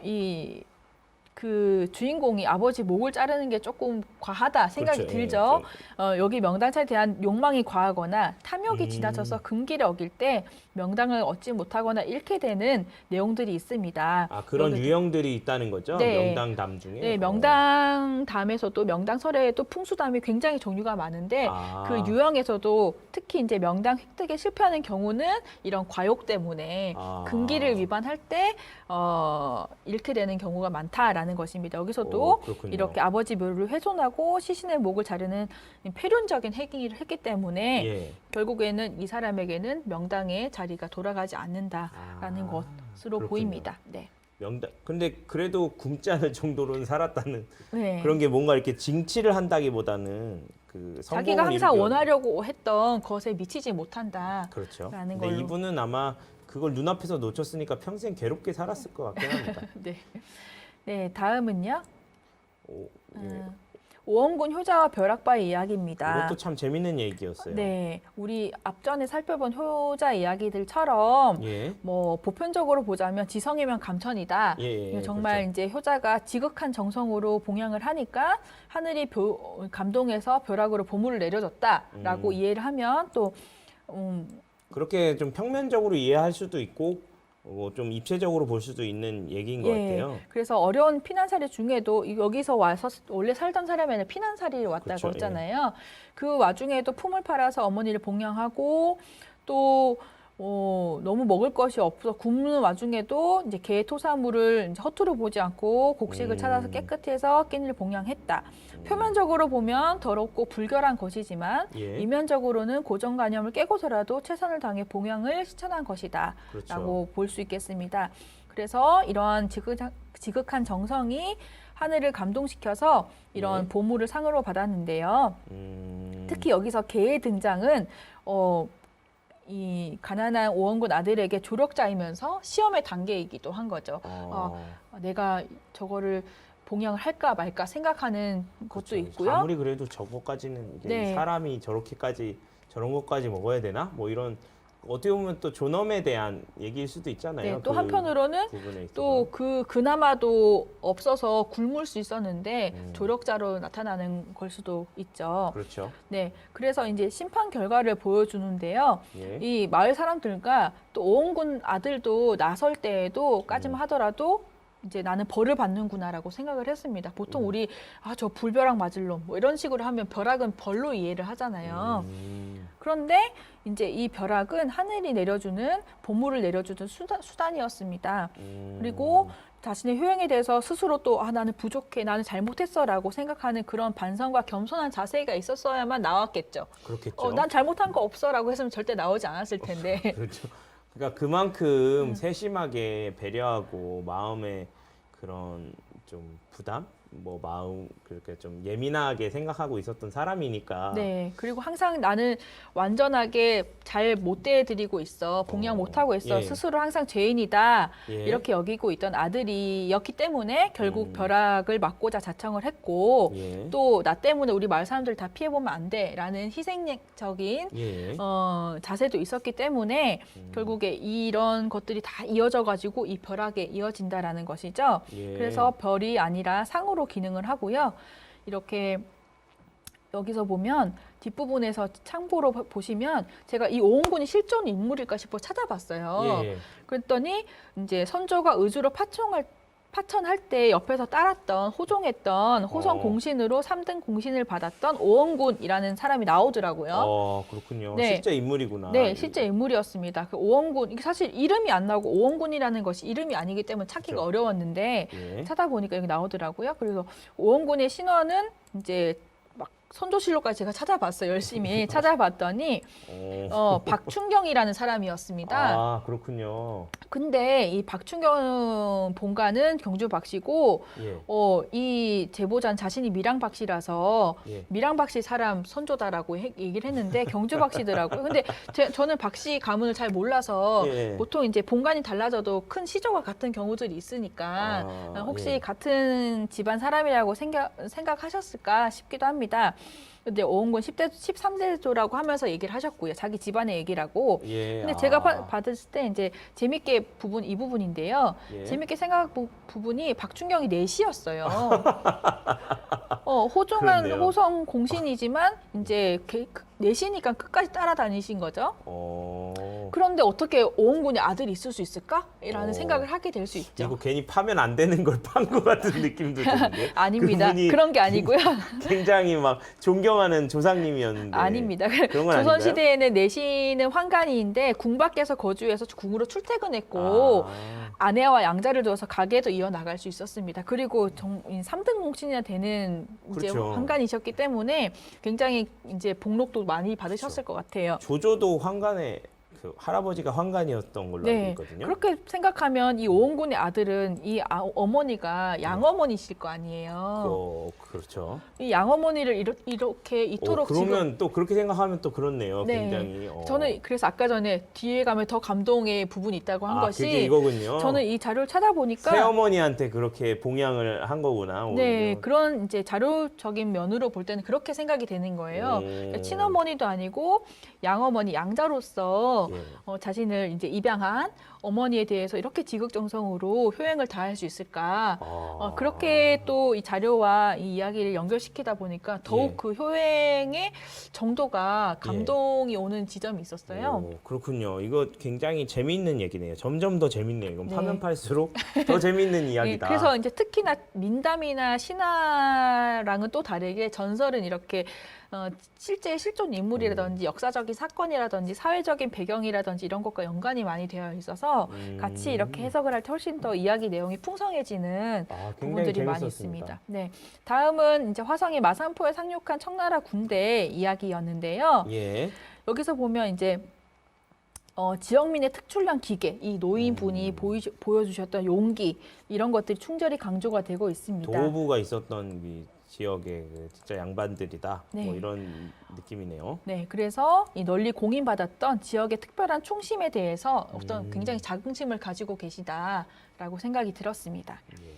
그 주인공이 아버지 목을 자르는 게 조금 과하다 생각이 그렇죠. 들죠. 예. 여기 명당차에 대한 욕망이 과하거나 탐욕이 지나쳐서 금기를 어길 때 명당을 얻지 못하거나 잃게 되는 내용들이 있습니다. 그런 유형들이 있다는 거죠? 네. 명당담 중에? 네, 명당담에서도 명당설에도 풍수담이 굉장히 종류가 많은데 그 유형에서도 특히 이제 명당 획득에 실패하는 경우는 이런 과욕 때문에 금기를 위반할 때 잃게 되는 경우가 많다라는 것입니다. 여기서도 이렇게 아버지 묘를 훼손하고 시신의 목을 자르는 폐륜적인 행위를 했기 때문에 결국에는 이 사람에게는 명당의 자리가 돌아가지 않는다라는 것으로 보입니다. 네. 명당. 근데 그래도 굶지 않을 정도로는 살았다는 네. 그런 게 뭔가 이렇게 징치를 한다기보다는 그 자기가 항상 원하려고 했던 것에 미치지 못한다. 그렇죠. 라는 근데 걸로. 이분은 아마 그걸 눈앞에서 놓쳤으니까 평생 괴롭게 살았을 것 같긴 합니다. 네. 네, 다음은요. 예. 오원군 효자와 벼락바의 이야기입니다. 이것도 참 재밌는 얘기였어요. 네, 우리 앞전에 살펴본 효자 이야기들처럼 뭐 보편적으로 보자면 지성이면 감천이다. 정말 그렇죠. 이제 효자가 지극한 정성으로 봉양을 하니까 하늘이 감동해서 벼락으로 보물을 내려줬다라고 이해를 하면 또 그렇게 좀 평면적으로 이해할 수도 있고 좀 입체적으로 볼 수도 있는 얘기인 것 같아요. 그래서 어려운 피난살이 중에도 여기서 와서 원래 살던 사람에는 피난살이 왔다고 했잖아요. 그 와중에도 품을 팔아서 어머니를 봉양하고 또 너무 먹을 것이 없어 굶는 와중에도 이제 개의 토사물을 이제 허투루 보지 않고 곡식을 찾아서 깨끗이 해서 끼니를 봉양했다. 표면적으로 보면 더럽고 불결한 것이지만 이면적으로는 고정관념을 깨고서라도 최선을 다해 봉양을 실천한 것이다. 그렇죠. 라고 볼 수 있겠습니다. 그래서 이러한 지극한 정성이 하늘을 감동시켜서 이런 보물을 상으로 받았는데요. 특히 여기서 개의 등장은 이 가난한 오원군 아들에게 조력자이면서 시험의 단계이기도 한 거죠. 내가 저거를 봉양을 할까 말까 생각하는 것도 그렇죠. 있고요. 아무리 그래도 저거까지는 이게 사람이 저렇게까지 저런 것까지 먹어야 되나? 뭐 이런 어떻게 보면 또 존엄에 대한 얘기일 수도 있잖아요. 또 한편으로는 또 그나마도 없어서 굶을 수 있었는데 조력자로 나타나는 걸 수도 있죠. 그렇죠. 네, 그래서 이제 심판 결과를 보여주는데요. 이 마을 사람들과 또 오원군 아들도 나설 때에도까지만 하더라도 이제 나는 벌을 받는구나라고 생각을 했습니다. 보통 우리 저 불벼락 맞을 놈 뭐 이런 식으로 하면 벼락은 벌로 이해를 하잖아요. 그런데 이제 이 벼락은 하늘이 내려주는 보물을 내려주는 수단이었습니다. 그리고 자신의 효행에 대해서 스스로 또 나는 부족해, 나는 잘못했어라고 생각하는 그런 반성과 겸손한 자세가 있었어야만 나왔겠죠. 그렇겠죠. 난 잘못한 거 없어라고 했으면 절대 나오지 않았을 텐데. 그렇죠. 그러니까 그만큼 세심하게 배려하고 마음에 그런 좀 부담, 뭐 마음 그렇게 좀 예민하게 생각하고 있었던 사람이니까. 네. 그리고 항상 나는 완전하게 잘 못 대해드리고 있어, 봉양 못하고 있어, 스스로 항상 죄인이다 이렇게 여기고 있던 아들이었기 때문에 결국 벼락을 맞고자 자청을 했고 또 나 때문에 우리 마을 사람들 다 피해보면 안 돼라는 희생적인 자세도 있었기 때문에 결국에 이런 것들이 다 이어져가지고 이 벼락에 이어진다라는 것이죠. 그래서 별이 아니라 상으로 기능을 하고요. 이렇게 여기서 보면 뒷부분에서 참고로 보시면 제가 이 오원군이 실존 인물일까 싶어 찾아봤어요. 그랬더니 이제 선조가 의주로 파천할 때 옆에서 따랐던 호종했던 호성 공신으로 3등 공신을 받았던 오원군이라는 사람이 나오더라고요. 그렇군요. 실제 인물이구나. 네, 실제 인물이었습니다. 그 오원군, 이게 사실 이름이 안 나오고 오원군이라는 것이 이름이 아니기 때문에 찾기가 어려웠는데 찾아보니까 여기 나오더라고요. 그래서 오원군의 신원은 이제 막 선조실록까지 제가 찾아봤어요. 열심히 찾아봤더니 박춘경이라는 사람이었습니다. 그렇군요. 근데 이 박춘경 본가는 경주 박씨고 이 제보자는 자신이 밀양 박씨라서 밀양 박씨 사람 선조다라고 얘기를 했는데 경주 박씨더라고요. 근데 저는 박씨 가문을 잘 몰라서 보통 이제 본관이 달라져도 큰 시조가 같은 경우들이 있으니까 혹시 같은 집안 사람이라고 생각하셨을까 싶기도 합니다. 근데 오원군 13세조라고 하면서 얘기를 하셨고요. 자기 집안의 얘기라고. 근데 제가 받았을 때 이제 재밌게 이 부분인데요. 재밌게 생각 부분이 박춘경이 내시였어요. 호종한 그렇네요. 호성 공신이지만 이제 내시니까 끝까지 따라다니신 거죠. 그런데 어떻게 오원군이 아들이 있을 수 있을까? 라는 생각을 하게 될 수 있죠. 이거 괜히 파면 안 되는 걸 판 것 같은 느낌도 드는데. 아닙니다. 그런 게 아니고요. 굉장히 막 존경하는 조상님이었는데. 아닙니다. 그런 건 조선시대에는 내시는 환관이인데 궁 밖에서 거주해서 궁으로 출퇴근했고 아내와 양자를 두어서 가게도 이어나갈 수 있었습니다. 그리고 3등 공신이나 되는 이제 환관이셨기 때문에 굉장히 이제 복록도 많이 받으셨을 것 같아요. 조조도 환관에 그 할아버지가 환관이었던 걸로 알고 있거든요. 그렇게 생각하면 이 오원군의 아들은 이 어머니가 양어머니실 거 아니에요. 그렇죠. 이 양어머니를 이렇게 이토록 그러면 또 그렇게 생각하면 또 그렇네요. 굉장히. 저는 그래서 아까 전에 뒤에 가면 더 감동의 부분이 있다고 한 것이 그게 이거군요. 저는 이 자료를 찾아보니까 새어머니한테 그렇게 봉양을 한 거구나. 네, 그런 이제 자료적인 면으로 볼 때는 그렇게 생각이 되는 거예요. 그러니까 친어머니도 아니고 양어머니, 양자로서 자신을 이제 입양한 어머니에 대해서 이렇게 지극정성으로 효행을 다할 수 있을까? 그렇게 또 이 자료와 이 이야기를 연결시키다 보니까 더욱 그 효행의 정도가 감동이 오는 지점이 있었어요. 그렇군요. 이거 굉장히 재미있는 얘기네요. 점점 더 재밌네요. 이건 파면 팔수록 더 재미있는 이야기다. 그래서 이제 특히나 민담이나 신화랑은 또 다르게 전설은 이렇게 실제 실존 인물이라든지 역사적인 사건이라든지 사회적인 배경이라든지 이런 것과 연관이 많이 되어 있어서 같이 이렇게 해석을 할 때 훨씬 더 이야기 내용이 풍성해지는 부분들이 많이 있습니다. 네, 다음은 이제 화성이 마산포에 상륙한 청나라 군대 이야기였는데요. 예. 여기서 보면 이제 지역민의 특출난 기계, 이 노인분이 보여주셨던 용기 이런 것들이 충절히 강조가 되고 있습니다. 도부가 있었던 이 지역의 진짜 양반들이다. 네. 뭐 이런 느낌이네요. 네, 그래서 이 널리 공인받았던 지역의 특별한 충심에 대해서 어떤 굉장히 자긍심을 가지고 계시다라고 생각이 들었습니다. 예.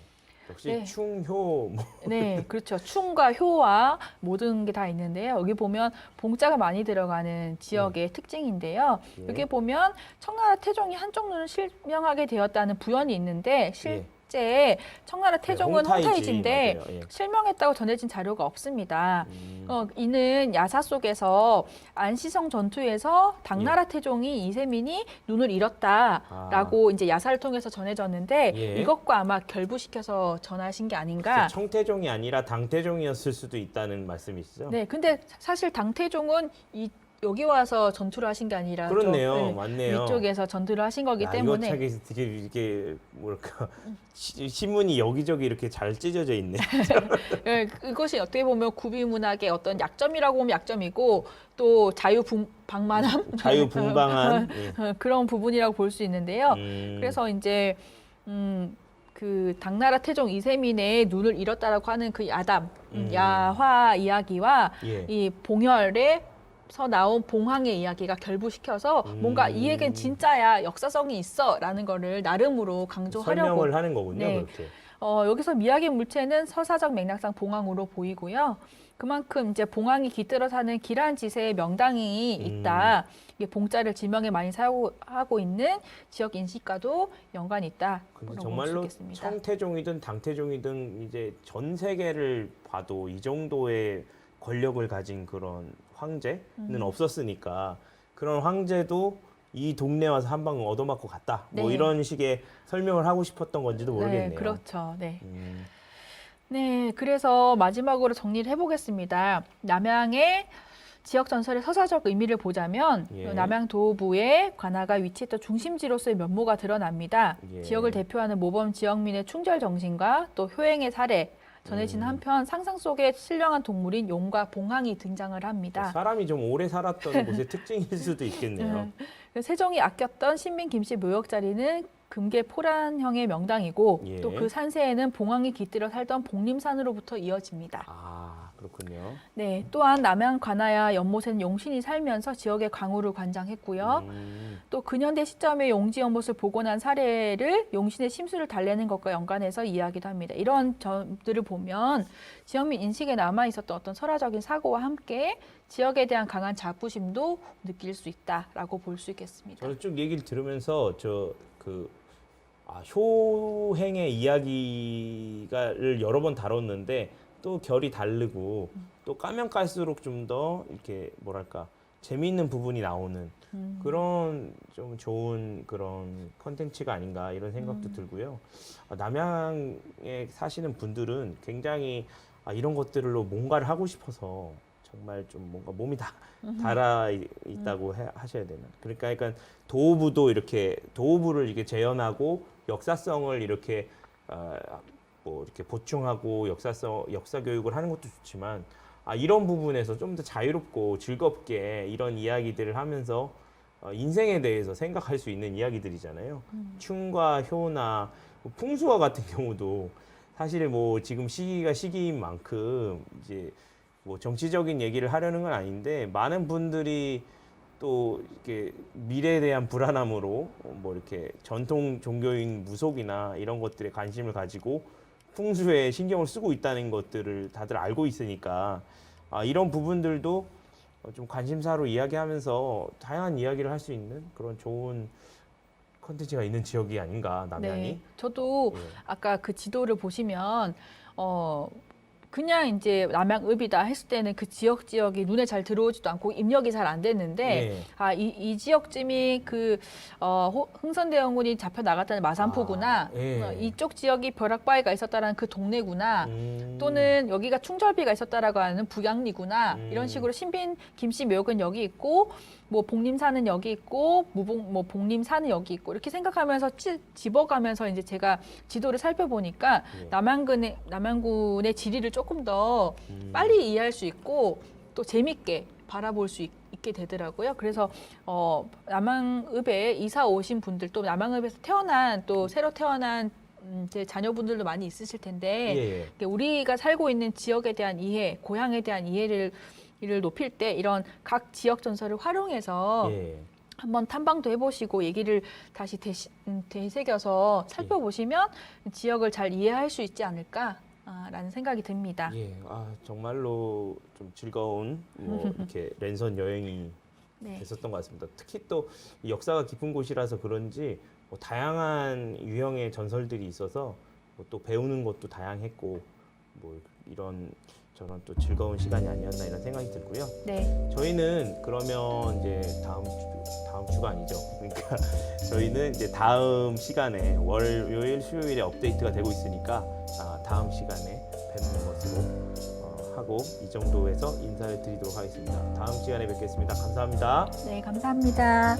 역시 충효. 뭐. 네, 그렇죠. 충과 효와 모든 게 다 있는데요. 여기 보면 봉자가 많이 들어가는 지역의 특징인데요. 예. 여기 보면 청나라 태종이 한쪽 눈을 실명하게 되었다는 부연이 있는데 실제 청나라 태종은 홍타이지인데 실명했다고 전해진 자료가 없습니다. 이는 야사 속에서 안시성 전투에서 당나라 태종이 이세민이 눈을 잃었다라고 이제 야사를 통해서 전해졌는데 이것과 아마 결부시켜서 전하신 게 아닌가. 청태종이 아니라 당태종이었을 수도 있다는 말씀이시죠? 네, 근데 사실 당태종은 여기 와서 전투를 하신 게 아니라 그렇네요, 맞네요. 위쪽에서 전투를 하신 거기 때문에 이거 되게 이게 뭐랄까 신문이 여기저기 이렇게 잘 찢어져 있네. 네, 이것이 어떻게 보면 구비 문학의 어떤 약점이라고 보면 약점이고 또 자유방만함, 자유분방한 그런 부분이라고 볼 수 있는데요. 그래서 이제 그 당나라 태종 이세민의 눈을 잃었다라고 하는 그 야담, 야화 이야기와 이 봉열의 서 나온 봉황의 이야기가 결부시켜서 뭔가 이 얘기는 진짜야, 역사성이 있어라는 거를 나름으로 강조하려고 설명을 하는 거군요. 네. 그렇게. 여기서 미학의 물체는 서사적 맥락상 봉황으로 보이고요. 그만큼 이제 봉황이 깃들어 사는 기란 지세의 명당이 있다. 이게 봉자를 지명에 많이 사용하고 있는 지역 인식과도 연관이 있다. 근데 정말로 청태종이든 당태종이든 이제 전 세계를 봐도 이 정도의 권력을 가진 그런 황제는 없었으니까 그런 황제도 이 동네 와서 한 방 얻어맞고 갔다. 뭐 이런 식의 설명을 하고 싶었던 건지도 모르겠네요. 네, 그렇죠. 네. 네, 그래서 마지막으로 정리를 해보겠습니다. 남양의 지역 전설의 서사적 의미를 보자면 남양 도부의 관아가 위치했던 중심지로서의 면모가 드러납니다. 지역을 대표하는 모범 지역민의 충절 정신과 또 효행의 사례, 전해진 한편 상상 속에 신령한 동물인 용과 봉황이 등장을 합니다. 사람이 좀 오래 살았던 곳의 특징일 수도 있겠네요. 세종이 아꼈던 신민 김씨 묘역 자리는 금계 포란형의 명당이고 또 그 산세에는 봉황이 깃들어 살던 복림산으로부터 이어집니다. 아, 그렇군요. 네, 또한 남양 관아야 연못에는 용신이 살면서 지역의 강우를 관장했고요. 또 근현대 시점에 용지 연못을 복원한 사례를 용신의 심수를 달래는 것과 연관해서 이야기도 합니다. 이런 점들을 보면 지역민 인식에 남아 있었던 어떤 설화적인 사고와 함께 지역에 대한 강한 자부심도 느낄 수 있다라고 볼 수 있겠습니다. 저는 쭉 얘기를 들으면서 효행의 이야기를 여러 번 다뤘는데 또 결이 다르고 또 까면 깔수록 좀 더 이렇게 뭐랄까 재미있는 부분이 나오는 그런 좀 좋은 그런 컨텐츠가 아닌가 이런 생각도 들고요. 남양에 사시는 분들은 굉장히 이런 것들로 뭔가를 하고 싶어서 정말 좀 뭔가 몸이 달아 있다고 하셔야 되나. 그러니까 도부도 이렇게 도부를 이렇게 재현하고 역사성을 이렇게 뭐 이렇게 보충하고 역사 교육을 하는 것도 좋지만 이런 부분에서 좀 더 자유롭고 즐겁게 이런 이야기들을 하면서 인생에 대해서 생각할 수 있는 이야기들이잖아요. 충과 효나 풍수와 같은 경우도 사실 뭐 지금 시기가 시기인 만큼 이제 뭐 정치적인 얘기를 하려는 건 아닌데 많은 분들이 또 이렇게 미래에 대한 불안함으로 뭐 이렇게 전통 종교인 무속이나 이런 것들에 관심을 가지고 풍수에 신경을 쓰고 있다는 것들을 다들 알고 있으니까 이런 부분들도 좀 관심사로 이야기하면서 다양한 이야기를 할 수 있는 그런 좋은 컨텐츠가 있는 지역이 아닌가 남양이. 네, 저도 아까 그 지도를 보시면 그냥 이제 남양읍이다 했을 때는 그 지역이 눈에 잘 들어오지도 않고 입력이 잘 안 됐는데 예. 이 지역쯤이 그 흥선대원군이 잡혀 나갔다는 마산포구나 예. 이쪽 지역이 벼락바위가 있었다라는 그 동네구나 또는 여기가 충절비가 있었다라고 하는 부양리구나 이런 식으로 신빈 김씨 묘역은 여기 있고 뭐 복림사는 여기 있고 복림사는 여기 있고 이렇게 생각하면서 집어가면서 이제 제가 지도를 살펴보니까 예. 남양군의 지리를 조금 더 빨리 이해할 수 있고 또 재밌게 바라볼 수 있게 되더라고요. 그래서 남양읍에 이사 오신 분들 또 남양읍에서 태어난 또 새로 태어난 제 자녀분들도 많이 있으실 텐데 예. 우리가 살고 있는 지역에 대한 이해, 고향에 대한 이해를 높일 때 이런 각 지역 전설을 활용해서 예. 한번 탐방도 해보시고 얘기를 다시 되새겨서 살펴보시면 지역을 잘 이해할 수 있지 않을까라는 생각이 듭니다. 예. 정말로 좀 즐거운 이렇게 랜선 여행이 네. 됐었던 것 같습니다. 특히 또 이 역사가 깊은 곳이라서 그런지 다양한 유형의 전설들이 있어서 또 배우는 것도 다양했고 이런 저런 또 즐거운 시간이 아니었나 이런 생각이 들고요. 네. 저희는 그러면 이제 다음 주가 아니죠. 그러니까 저희는 이제 다음 시간에 월요일, 수요일에 업데이트가 되고 있으니까 다음 시간에 뵙는 것으로 하고 이 정도에서 인사를 드리도록 하겠습니다. 다음 시간에 뵙겠습니다. 감사합니다. 네, 감사합니다.